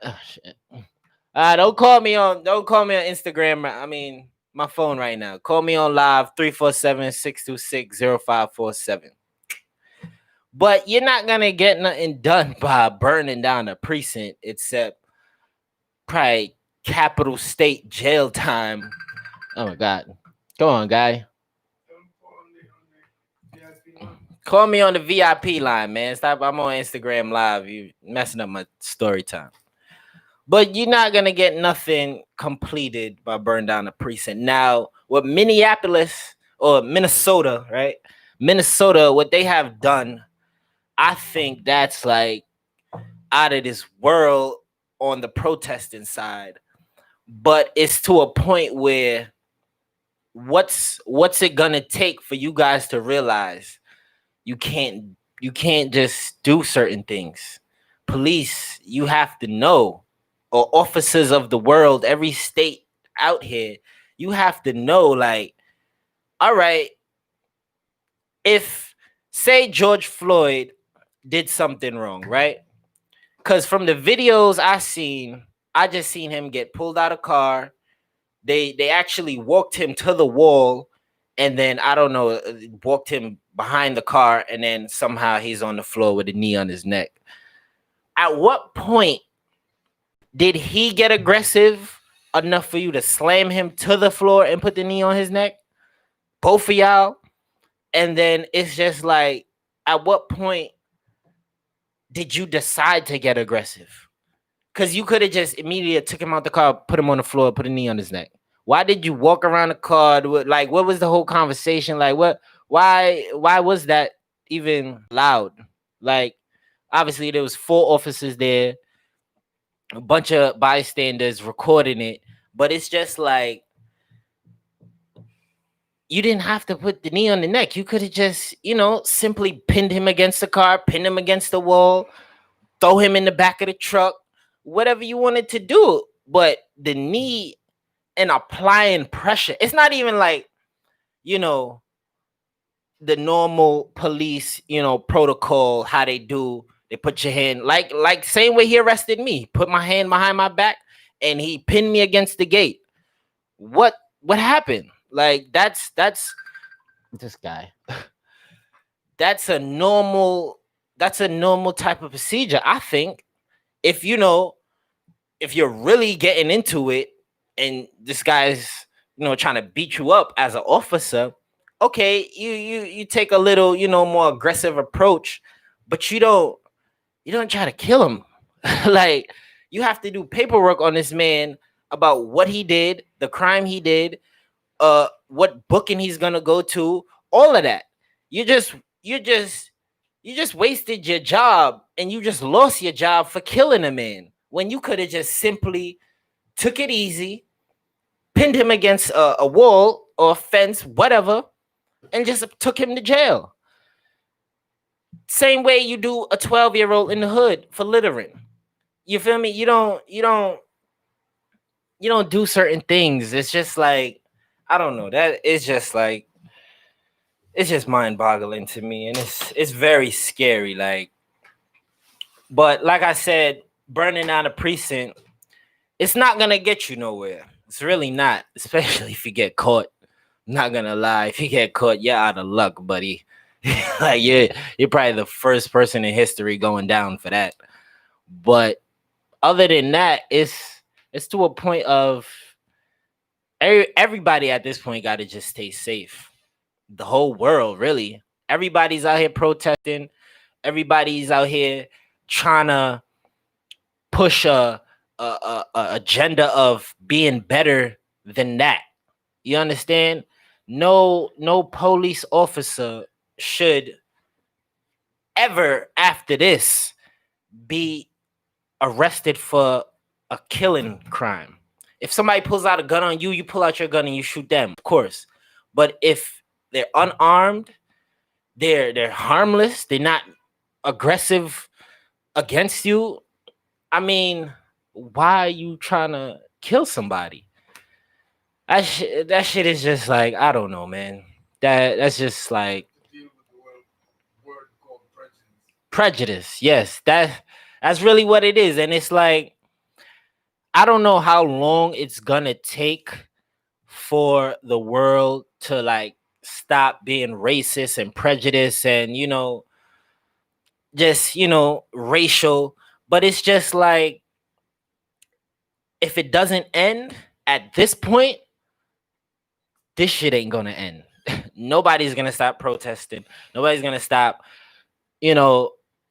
Oh shit. Don't call me on Instagram. I mean, my phone right now. Call me on live 347-626-0547. But you're not gonna get nothing done by burning down the precinct, except probably capital state jail time. Oh my god. Go on, guy. Call me on the VIP line, man. Stop. I'm on Instagram Live. You messing up my story time. But you're not going to get nothing completed by burning down the precinct. Now, with Minneapolis or Minnesota, right? Minnesota, what they have done, I think that's like out of this world on the protesting side. But it's to a point where what's it going to take for you guys to realize you can't just do certain things. Police, you have to know, or officers of the world, every state out here, you have to know, like, all right, if say George Floyd did something wrong, right? Because from the videos I just seen him get pulled out of car. They actually walked him to the wall, and then I don't know, walked him behind the car, and then somehow he's on the floor with a knee on his neck. At what point did he get aggressive enough for you to slam him to the floor and put the knee on his neck? Both of y'all. And then it's just like, at what point did you decide to get aggressive? Because you could have just immediately took him out the car, put him on the floor, put a knee on his neck. Why did you walk around the car? Like, what was the whole conversation? Like, why was that even loud? Like, obviously there was 4 officers there, a bunch of bystanders recording it, but it's just like, you didn't have to put the knee on the neck. You could have just, simply pinned him against the car, pinned him against the wall, throw him in the back of the truck, whatever you wanted to do. But the knee and applying pressure, it's not even like, you know, the normal police, protocol, how they do. They put your hand like same way he arrested me. Put my hand behind my back and he pinned me against the gate. What happened? Like that's this guy. That's a normal type of procedure. I think if if you're really getting into it and this guy's trying to beat you up as an officer, okay, you take a little more aggressive approach, but you don't try to kill him. Like you have to do paperwork on this man about what he did, the crime he did, what booking he's gonna go to, all of that. You just wasted your job and you just lost your job for killing a man when you could have just simply took it easy, pinned him against a wall or a fence, whatever, and just took him to jail. Same way you do a 12-year-old in the hood for littering. You feel me? You don't do certain things. It's just like, I don't know. That is just like, it's just mind-boggling to me, and it's very scary. Like, but like I said, burning down a precinct, it's not gonna get you nowhere. It's really not, especially if you get caught. I'm not gonna lie, if you get caught, you're out of luck, buddy. Like you're probably the first person in history going down for that. But other than that, it's to a point of everybody at this point got to just stay safe. The whole world, really. Everybody's out here protesting. Everybody's out here trying to push a agenda of being better than that. You understand? No police officer should ever after this be arrested for a killing crime. If somebody pulls out a gun on you, you pull out your gun and you shoot them, of course. But if they're unarmed, they're harmless, they're not aggressive against you, I mean, why are you trying to kill somebody? That shit is just like, I don't know, man. That's just like prejudice. Yes, that's really what it is. And it's like, I don't know how long it's gonna take for the world to like stop being racist and prejudice and just racial. But it's just like, if it doesn't end at this point, this shit ain't gonna end. Nobody's gonna stop protesting. Nobody's gonna stop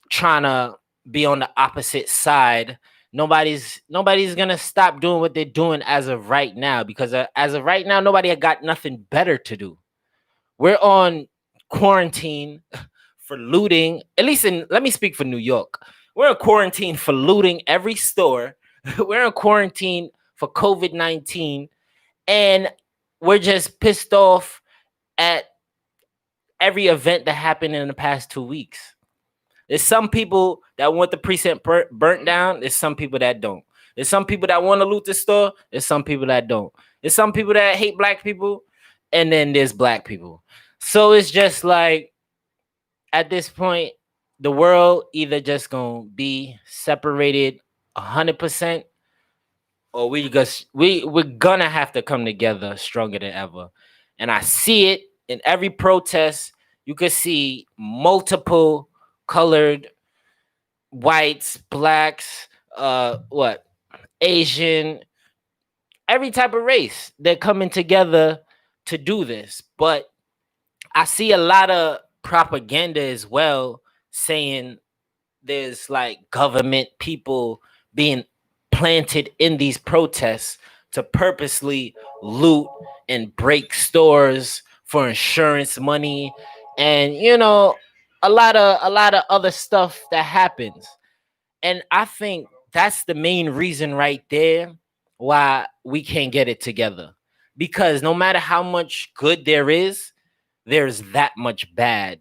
trying to be on the opposite side. Nobody's gonna stop doing what they're doing as of right now, because as of right now, nobody had got nothing better to do. We're on quarantine for looting. At least let me speak for New York. We're in quarantine for looting every store. We're in quarantine for COVID-19, and we're just pissed off at every event that happened in the past 2 weeks. There's some people that want the precinct burnt down. There's some people that don't. There's some people that want to loot the store. There's some people that don't. There's some people that hate black people. And then there's black people. So it's just like, at this point, the world either just going to be separated 100%, or we're going to have to come together stronger than ever. And I see it in every protest. You could see multiple colored, whites, blacks, Asian, every type of race. They're coming together to do this. But I see a lot of propaganda as well, saying there's like government people being planted in these protests to purposely loot and break stores for insurance money, and a lot of other stuff that happens. And I think that's the main reason right there why we can't get it together. because no matter how much good there is, there's that much bad.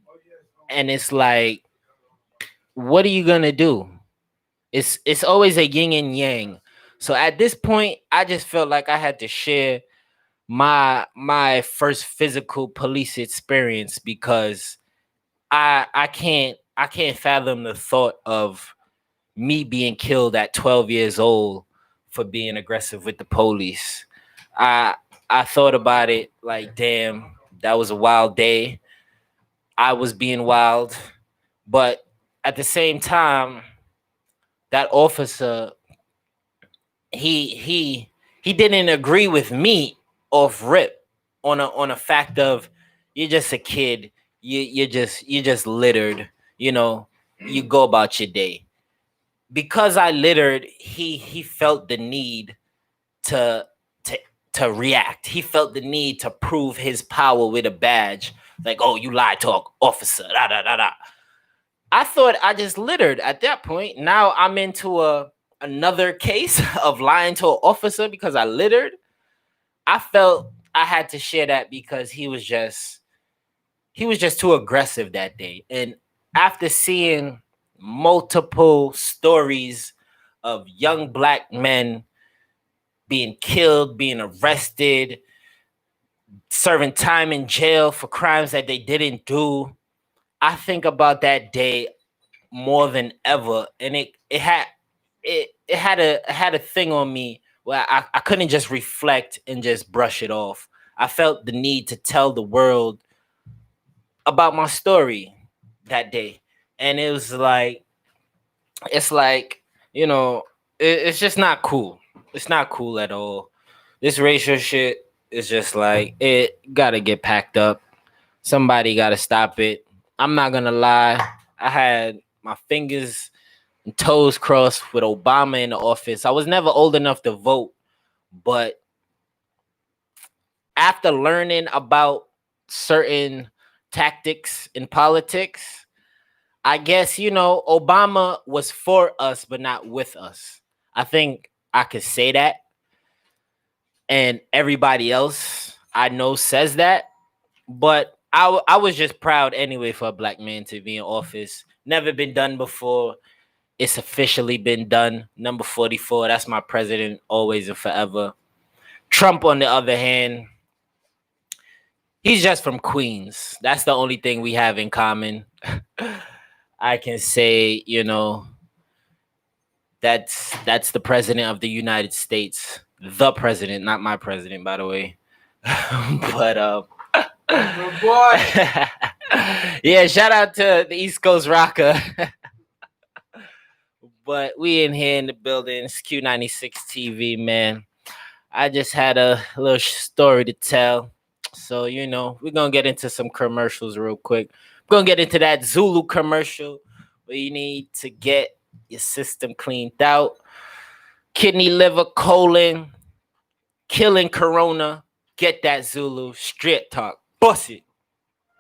And it's like, what are you gonna do? It's always a yin and yang. So at this point, I just felt like I had to share my first physical police experience, because I can't fathom the thought of me being killed at 12 years old for being aggressive with the police. I thought about it like, damn, that was a wild day. I was being wild, but at the same time, that officer, he didn't agree with me off rip on a fact of, you're just a kid, you just littered, you go about your day. Because I littered, he felt the need to react. He felt the need to prove his power with a badge. Like, oh, you lied to an officer. Da, da, da, da. I thought I just littered at that point. Now I'm into another case of lying to an officer because I littered. I felt I had to share that because he was just too aggressive that day. And after seeing multiple stories of young black men being killed, being arrested, serving time in jail for crimes that they didn't do, I think about that day more than ever. And it had a thing on me where I couldn't just reflect and just brush it off. I felt the need to tell the world about my story that day. And it was like, it's just not cool. It's not cool at all. This racial shit is just like, it gotta get packed up. Somebody gotta stop it. I'm not gonna lie. I had my fingers and toes crossed with Obama in the office. I was never old enough to vote, but after learning about certain tactics in politics, I guess, Obama was for us, but not with us. I think I could say that. And everybody else I know says that. But I was just proud anyway for a black man to be in office. Never been done before. It's officially been done. Number 44, that's my president, always and forever. Trump, on the other hand, he's just from Queens. That's the only thing we have in common. I can say, that's the president of the United States. The president, not my president, by the way. But good boy. Yeah, shout out to the East Coast Rocker. But we in here in the building. It's Q96TV, man. I just had a little story to tell. So, we're going to get into some commercials real quick. We're going to get into that Zulu commercial where you need to get your system cleaned out. Kidney, liver, colon, killing corona. Get that Zulu. Straight talk. Bust it.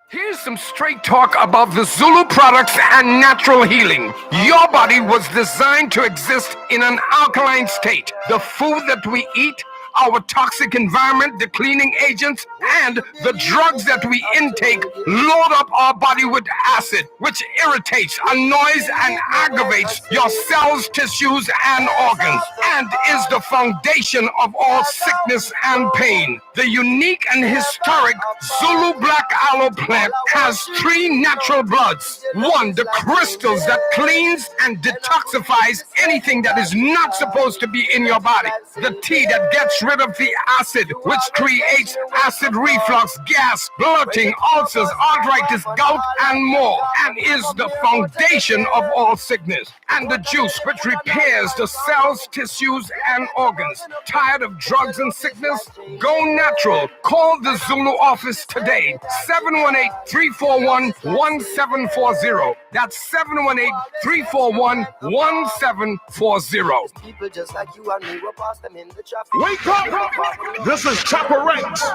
Here's some straight talk about the Zulu products and natural healing. Your body was designed to exist in an alkaline state. The food that we eat, our toxic environment, the cleaning agents, and the drugs that we intake load up our body with acid, which irritates, annoys, and aggravates your cells, tissues, and organs, and is the foundation of all sickness and pain. The unique and historic Zulu Black Aloe plant has 3 natural bloods. 1, the crystals that cleans and detoxifies anything that is not supposed to be in your body. The tea that gets rid of the acid, which creates acid reflux, gas, bloating, ulcers, arthritis, gout, and more, and is the foundation of all sickness. And the juice, which repairs the cells, tissues, and organs. Tired of drugs and sickness? Go natural. Call the Zulu office today. 718-341-1740. That's 718-341-1740. People just like you and me, we'll pass them in the traffic. Wake up! This is Chopper Ranks. And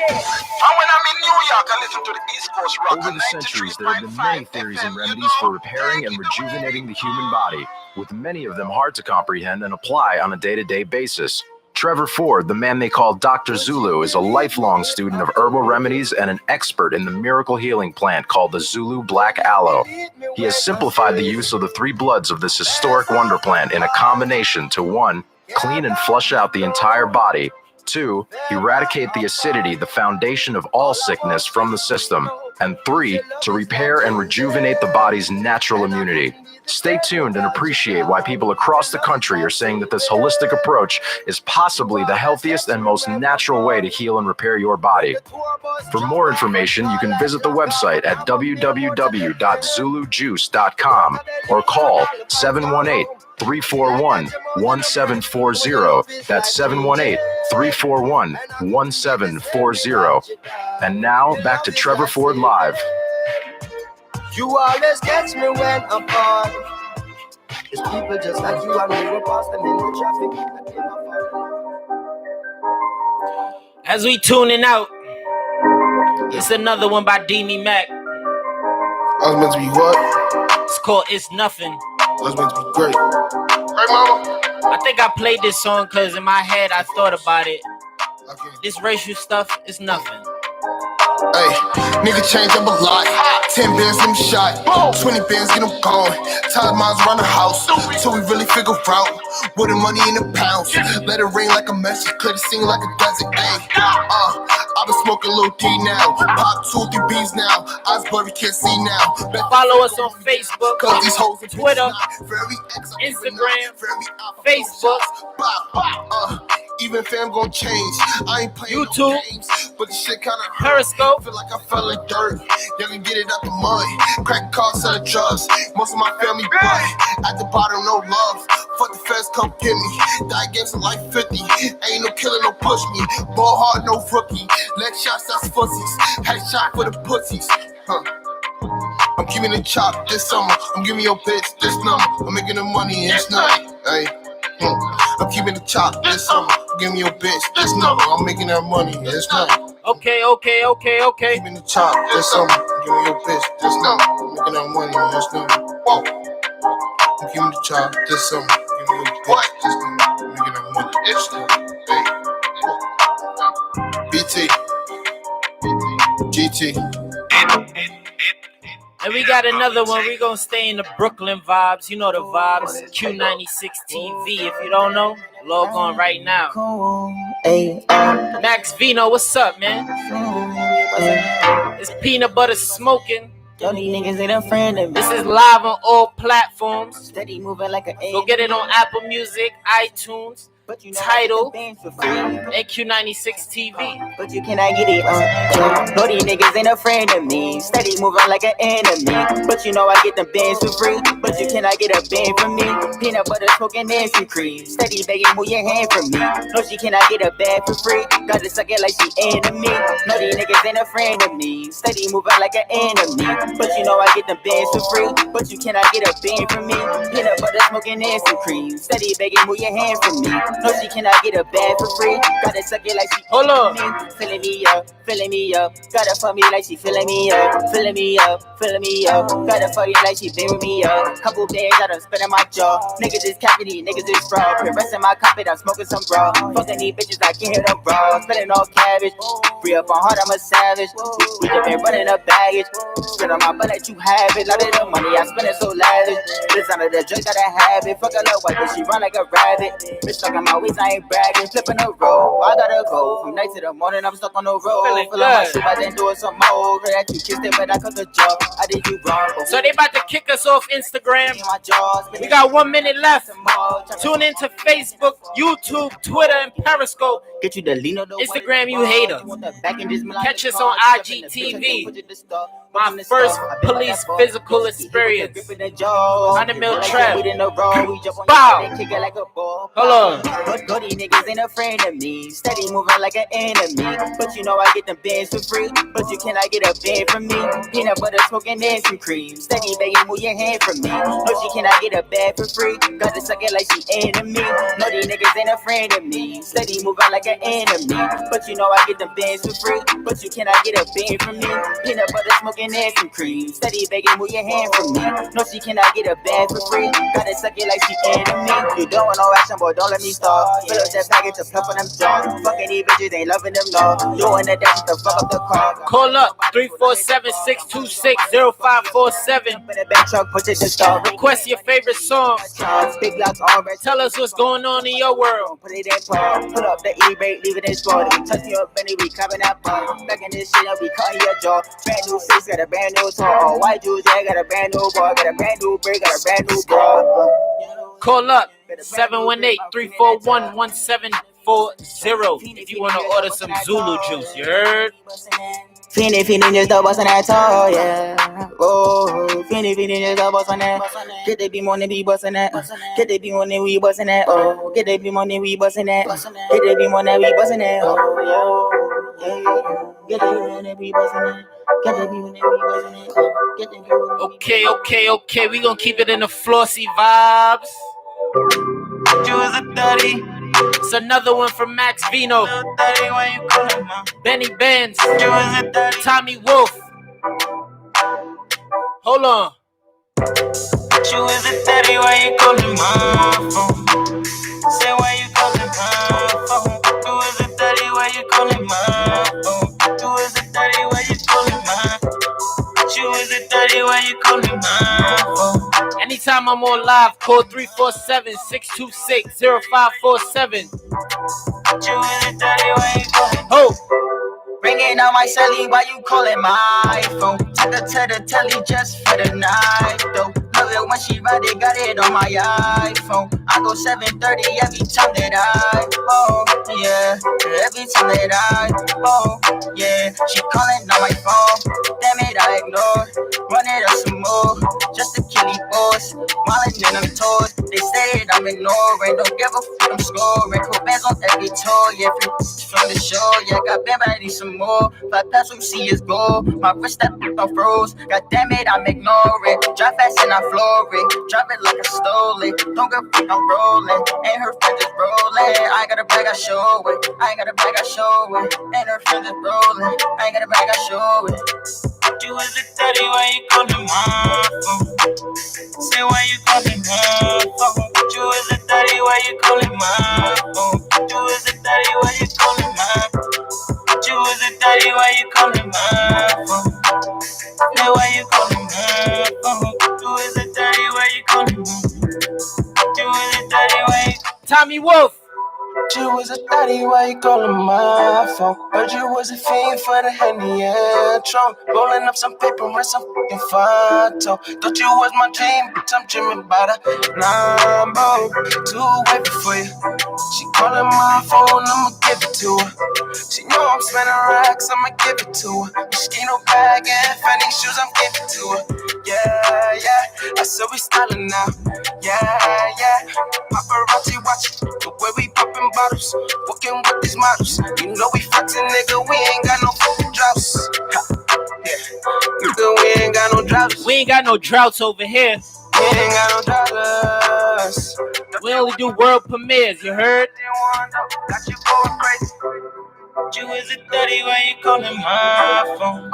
when I'm in New York, I listen to the East Coast Rock. Over the centuries, there have been many theories and remedies for repairing and rejuvenating the human body, with many of them hard to comprehend and apply on a day-to-day basis. Trevor Ford, the man they call Dr. Zulu, is a lifelong student of herbal remedies and an expert in the miracle healing plant called the Zulu Black Aloe. He has simplified the use of the 3 bloods of this historic wonder plant in a combination to 1, clean and flush out the entire body, 2, eradicate the acidity, the foundation of all sickness from the system, and 3, to repair and rejuvenate the body's natural immunity. Stay tuned and appreciate why people across the country are saying that this holistic approach is possibly the healthiest and most natural way to heal and repair your body. For more information, you can visit the website at www.zulujuice.com or call 718-341-1740. That's 718-341-1740. And now, back to Trevor Ford Live. You always catch me when I'm gone. It's people just like you, I never pass them in the traffic. As we tuning out, it's another one by Demi Mac. I was meant to be what? It's called It's Nothing. I was meant to be great. Hey, mama. I think I played this song because in my head I thought about it. Okay. This racial stuff is nothing. Hey, nigga change up a lot. 10 bands, get him shot. 20 bands, get him gone. Time miles around the house. So we really figure out what the money in the pounds. Let it rain like a message. Clear the scene like a desert. Hey, I've been smoking a little D now. Pop 2 or 3 B's now. Eyes blurry, can't see now. Follow us on Facebook, These hoes Twitter, Instagram, Facebook, even fam gon' change. I ain't playing YouTube, no games, but this shit kinda hurt. Periscope. Feel like I fell in dirt. Y'all can get it out the mud. Crack cars, selling drugs. Most of my family blood. At the bottom, no love. Fuck the feds, come get me. Die games of life 50. Ain't no killer, no push me. Ball hard, no rookie. Leg shots, that's fussies. Headshot for the pussies. I'm keeping the chop this summer. I'm giving your bitch this number. I'm making the money and it's nothing. Hey. I'm keeping the chop this summer. Give me your bitch this number. I'm making that money. It's nothing. Okay. Keeping the chop this summer. Give me your bitch this number. I'm making that money. It's nothing. Whoa. I'm keeping the chop this summer. Give me your bitch this number. I'm making that money. It's nothing. Hey. BT. GT. And we got another one. We're going to stay in the Brooklyn vibes. You know the vibes. Q96TV. If you don't know, log on right now. Max Vino, what's up, man? It's peanut butter smoking. This is live on all platforms. Go get it on Apple Music, iTunes, Tidal, and Q96TV. But you cannot get it no, these niggas ain't a friend of me. Steady moving like an enemy. But you know I get them bands for free. But you cannot get a band from me. Peanut butter smoking and some cream. Steady begging, move your hand from me. No, she cannot get a bag for free. Gotta suck it like she enemy. No, these niggas ain't a friend of me. Steady moving like an enemy. But you know I get them bands for free. But you cannot get a band from me. Peanut butter smoking and some cream. Steady begging, move your hand from me. No, she cannot get a bag for free. Gotta suck it like she Hold on. Filling me up, filling me up. Gotta fuck me like she filling me up, filling me up, filling me up. Gotta fuck it like she bury me up. Couple bags I done spit in my jaw. Niggas is capping these, niggas is fraud. Put rest in my carpet, I'm smoking some raw. Fucking these bitches, I can't hear them raw. Spilling off cabbage. Free up on heart, I'm a savage. We just been running up baggage. Spit on my butt that you have it. Lot of the money I spend it so lavish. This under the drink, gotta have it. Fuck a little white, but she run like a rabbit. Bitch stuck in my waist, I ain't bragging. Flipping the road, I gotta go. From night to the morning, I'm stuck on the road. Feeling Fill up my good. shit, I then doing some more. That you kissed it, but I cut the jaw. I did you wrong. So they about to kick us off Instagram. My jaws, We got 1 minute left. Tune into Facebook, YouTube, Twitter, and Periscope. Get you the Lino, the Instagram, you haters. Catch us on IGTV. My first police physical experience. 100MillTrev. Bow. Hold on. But these niggas ain't a friend of me. Steady moving like an enemy. But you know I get them bands for free. But you cannot get a band from me. Peanut butter smoking and some cream. Steady begging, move your hand from me. No, she cannot get a bag for free. Gotta suck it like she enemy. No, these niggas ain't a friend of me. Steady moving like an an enemy. But you know I get them bands for free. But you cannot get a band from me. Peanut butter smoking and some cream. Steady begging, move your hand from me. No, she cannot get a band for free. Gotta suck it like she enemy. You don't want no action, boy, don't let me start. Fill up that package to puff on them jaws. Fucking these bitches, ain't loving them no. Doing the dance to fuck up the car. Call up 347-626-0547. Request your favorite song. Tell us what's going on in your world. Put it in pause. Put up the E-rate, leave it in sport. Touch me up, Benny, we coming that pause. Back in this shit, I'll be cutting your jaw. Brand new six, got a brand new tall. White Jews, yeah, got a brand new boy. Got a brand new break, got a brand new bra. Call up 718-341-1740 if you want to order some Zulu juice. You heard? Finny, just the boss on that tall, yeah. Oh, Finny, just the boss on that. Get the beam on the be boss on that. Get the beam on the we boss on that. Oh, get the beam on the we boss on that. Get the beam on the we boss on that. Oh, yeah. Get the beam on the we boss on that. Get the beam on the we boss on that. Get the beam on the Okay. We gonna keep it in the flossy vibes. You was a 30. It's another one from Max Vino, Benny Benz, Tommy Wolf. Hold on. You was a 30, why you calling my phone? Say why you calling my phone? You was a 30, why you calling my phone? You was a 30, why you calling my? You was a 30, why you calling my phone? Anytime I'm on live, call 347-626-0547. Oh, ringing out my celly, why you calling my phone? Took her to the telly just for the night, though. Love it when she ride it, got it on my iPhone. I go 7:30 every time that I phone, yeah. Every time that I phone, yeah. She calling on my phone, damn it, I ignore. Run it up some more, just to kill these boys. Smiling in them toes, they say that I'm ignoring. Don't give a fuck, I'm scoring. Cool bands on every tour, yeah. From the show, yeah. Got band, but I need some more. Fly past what you see is gold. My wrist that on froze. God damn it, I'm ignoring. Drive fast and I floor it. Drive it like I stole it. Don't give a fuck, I'm rolling. Ain't her friend just rolling. I ain't got a bag, I show it. I ain't got a bag, I show it. Ain't her friend just rolling. I ain't got a bag, I show it. You was a 30, why you calling my phone? Say why you calling my phone? You was a 30, why you calling my phone? You was a 30, why you calling my? You was a 30, why you calling my phone? Say why you calling my phone? You was a 30, why you calling my? You was a 30, why you? Tommy Wolf. You was a 30, why you calling my phone? Heard you was a fiend for the Henny and Tron. Rolling up some paper and some fucking photo. Thought you was my dream, bitch, I'm dreaming about a Lambo. Too wait for you. She calling my phone, I'ma give it to her. She know I'm spending racks, I'ma give it to her. Mosquito bag and fanny shoes, I'm giving to her. Yeah, I said we styling now. Yeah, paparazzi watching the way we popping bottles, walking with these models. You know we flexing, nigga, we ain't got no fucking droughts. Yeah, nigga, we ain't got no droughts. We ain't got no droughts over here. We ain't got no droughts. We only do world premieres, you heard? Got you going crazy. You is a 30, why you calling my phone?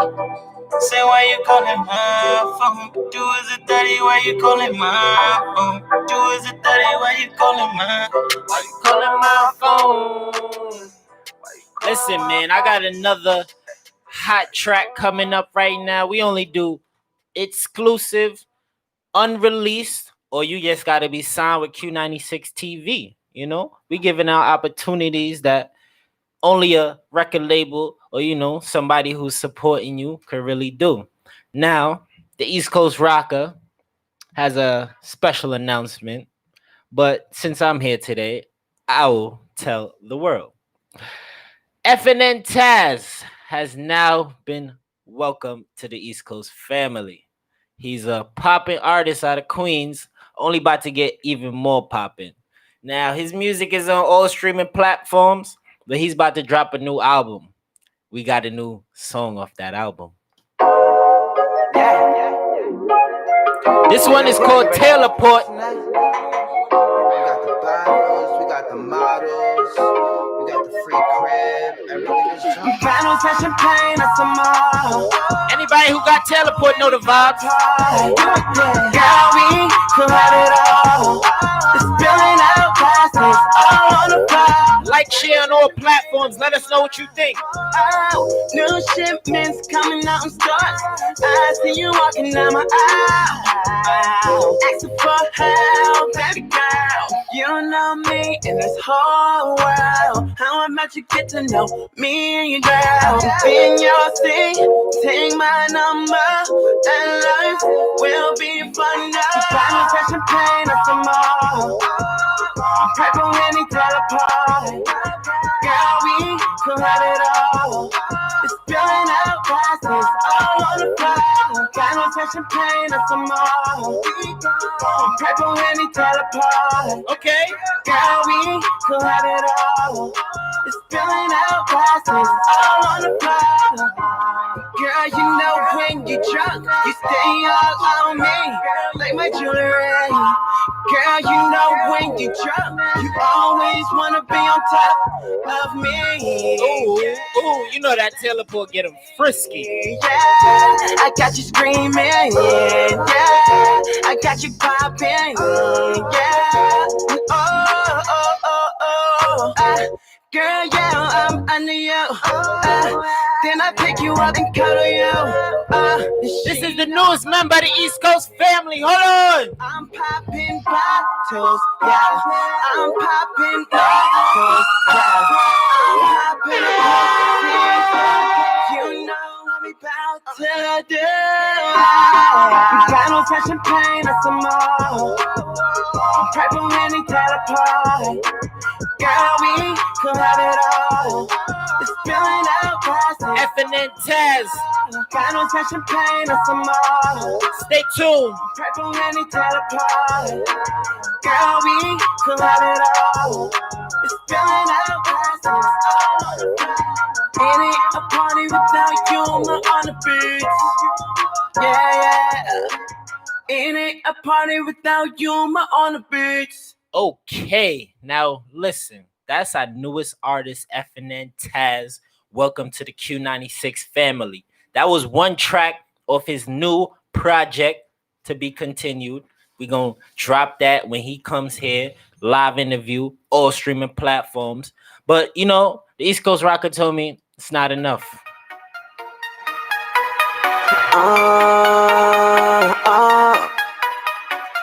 Say why you calling my phone? You is a 30, why you calling my phone? You is a 30, why you calling my? Why you calling my phone? Listen, man, I got another hot track coming up right now. We only do exclusive, unreleased, or you just got to be signed with Q96TV. You know, we giving out opportunities that only a record label or, you know, somebody who's supporting you could really do. Now, the East Coast Rocker has a special announcement, but since I'm here today, I will tell the world. FNN Taz has now been welcomed to the East Coast family. He's a poppin' artist out of Queens, only about to get even more poppin'. Now, his music is on all streaming platforms, but he's about to drop a new album. We got a new song off that album. This one is called Teleport. We got the bottles, we got the models, we got the free Final session pain, that's a more. Anybody who got teleport know the vibes. Girl, we could have it all. It's spilling out plastics all on the floor. Like, share on all platforms. Let us know what you think. Oh, new shipments coming out in stores. I see you walking down my aisle. Asking for help, baby girl. You don't know me in this whole world. How about you get to know me and your girl? Be in your seat, take my number, and life will be fun. Final session pain, that's a more. Pray for any teleport. Girl, we could have it all. It's spilling out plastics all on the floor. Final session pain, that's a more. Pray for any teleport. Okay. Girl, we could have it all. It's spilling out plastics all on the floor. Girl, you know when you drunk, you stay all on me, like my jewelry. Girl, you know when you drunk, you always wanna be on top of me. Ooh, you know that teleport get them frisky. Yeah, I got you screaming. Yeah, I got you popping. Yeah, girl, yeah, I'm under you. Then I pick you up and cuddle you. This is the newest member of the East Coast family. Hold on. I'm popping bottles, yeah. I'm popping bottles, yeah. I'm popping bottles. You know what I'm about to do. Final session pain, that's a more. Pray for any teleport. Girl, we could have it all. It's spilling out plastic. FNN Taz. Final session pain, that's a more. Stay tuned. Pray for any teleport. Girl, we could have it all. It's spilling out plastic. It ain't a party without humor on the beats. Yeah. It ain't a party without humor on the beats. Okay, now listen. That's our newest artist, FNN Taz. Welcome to the Q96 family. That was one track off his new project to be continued. We're going to drop that when he comes here. Live interview, all streaming platforms. But, you know, the East Coast Rocker told me it's not enough.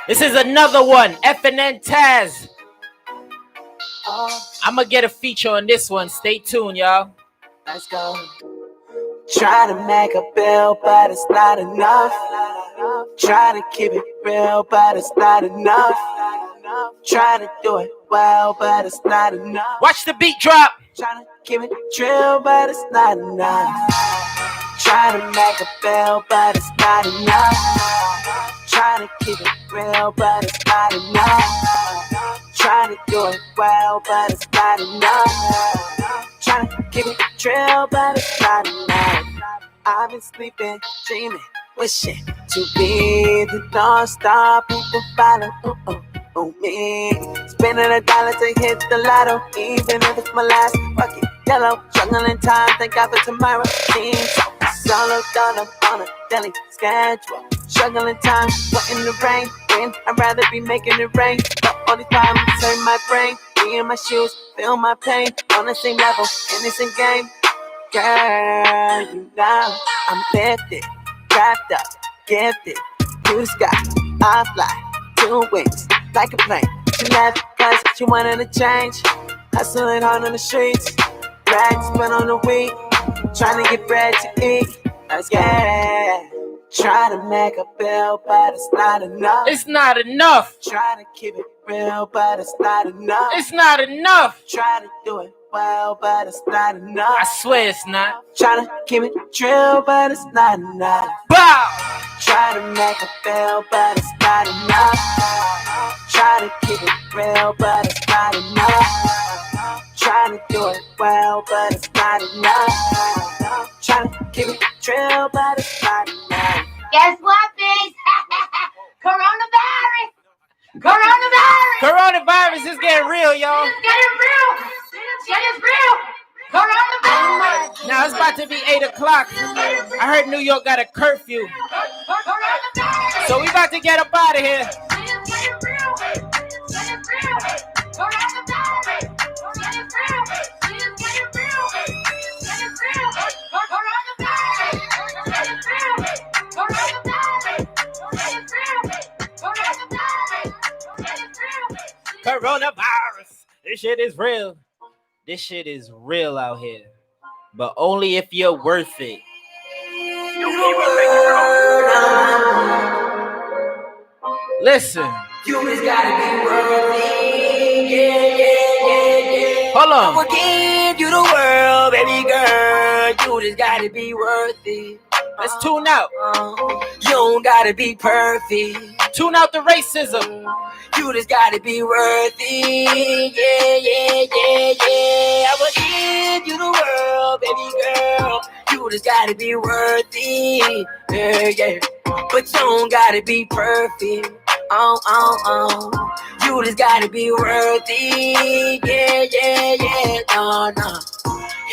This is another one, FNN Taz. I'm going to get a feature on this one. Stay tuned, y'all. Let's go. Try to make a bill, but it's not enough. Try to keep it real, but it's not enough. Try to do it well, but it's not enough. Watch the beat drop. Try to keep it real, but it's not enough. Try to make a bill, but it's not enough. Try to keep it real, but it's not enough. Try to do it well, but it's not enough. Try to keep it real, but it's not enough. I've been sleeping, dreaming, wishing to be the North Star. People follow on me. Spending $1 to hit the lotto, even if it's my last. Fuck it, yellow, juggling time. Thank God for tomorrow. Solo done up on a daily schedule. Struggling time, what in the rain? When I'd rather be making it rain. But all the time, turn my brain. Me in my shoes, feel my pain. On the same level, in the same game. Girl, you know I'm lifted, wrapped up, gifted. To the sky, I fly, 2 wings, like a plane. She left cause she wanted to change. Hustling hard on the streets, rags spent on the week. Trying to get bread to eat, yeah. Try to make a bill, but it's not enough. It's not enough. Try to keep it real, but it's not enough. It's not enough. Try to do it well, but it's not enough. I swear it's not. Try to keep it real, but it's not enough. Bow. Try to make a bill, but it's not enough. Try to keep it real, but it's not enough. Try to do it well, but it's not enough. Try to keep it real, but it's not enough. Guess what, bitch? Coronavirus! Coronavirus! Coronavirus is getting real, y'all. It's getting real! Shit is real! Coronavirus! Now it's about to be 8 o'clock. I heard New York got a curfew. So we about to get up out of here. Coronavirus. This shit is real. This shit is real out here. But only if you're worth it. Listen. You just gotta be worthy. Yeah. Hold on. I will give you the world, baby girl. You just gotta be worthy. Let's tune out. You don't gotta be perfect. Tune out the racism. You just gotta be worthy. Yeah. I will give you the world, baby girl. You just gotta be worthy. Yeah. But you don't gotta be perfect. You just gotta be worthy. Yeah. No.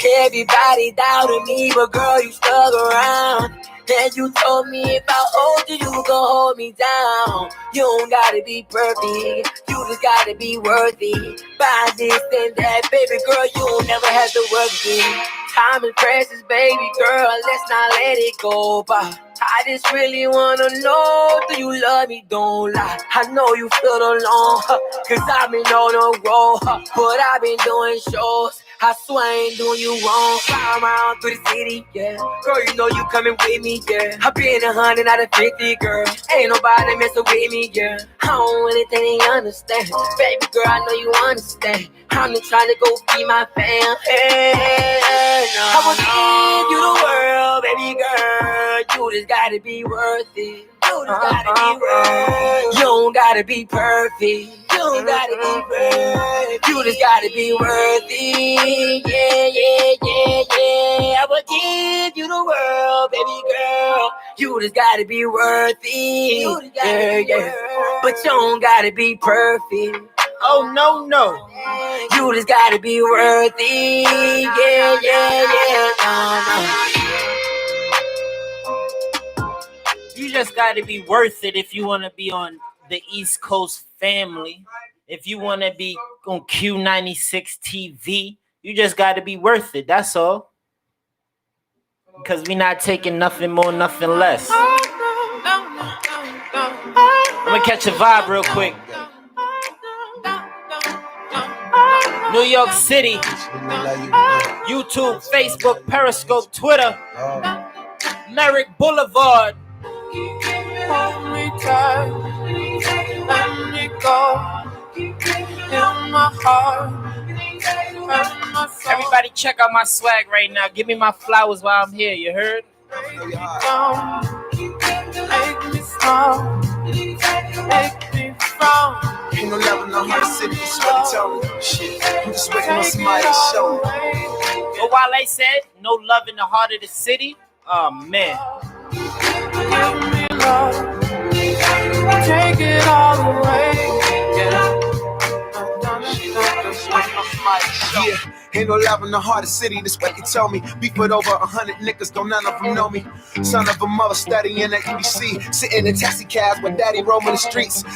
Everybody doubted me, but girl, you stuck around. And you told me if I hold you, you gon' hold me down. You don't gotta be perfect, you just gotta be worthy. By this and that, baby girl, you don't never have to work again. Time is precious, baby girl, let's not let it go by. I just really wanna know, do you love me? Don't lie. I know you feel alone, cause I've been on the road, but I've been doing shows. I swear I ain't doing you wrong. Fly around through the city, yeah. Girl, you know you coming with me, yeah. I been 100 out of 50, girl. Ain't nobody messing with me, yeah. I don't really think they understand. Baby girl, I know you understand. I'm just trying to go feed my fam. Hey, no. I will give you the world, baby girl. You just gotta be worth it. You just gotta be worth it. You don't gotta be perfect. You don't gotta be perfect. You just gotta be worthy. Yeah. I will give you the world, baby girl. You just gotta be worthy. Yeah. But you don't gotta be perfect. Oh, no. You just gotta be worthy. Yeah. No. You just gotta be worth it if you wanna be on the East Coast family. If you wanna be on Q96TV, you just gotta be worth it. That's all. Because we not taking nothing more, nothing less. I'm gonna catch a vibe real quick. New York City, YouTube, Facebook, Periscope, Twitter, Merrick Boulevard. Hold me tight, let me go in my heart, in my soul. Everybody check out my swag right now. Give me my flowers while I'm here, you heard? Make me down, make me smile, make me frown. Ain't no level, no how to sit, it's what they tell me. Shit, I'm just waiting on somebody's show. But while I said no love in the heart of the city, oh man. Give me love, take it all away. Yeah, ain't no love in the heart of the city, this what they tell me. Beef with over 100 niggas, don't none of them know me. Son of a mother studying at UBC, sitting in taxi cabs with daddy roaming the streets.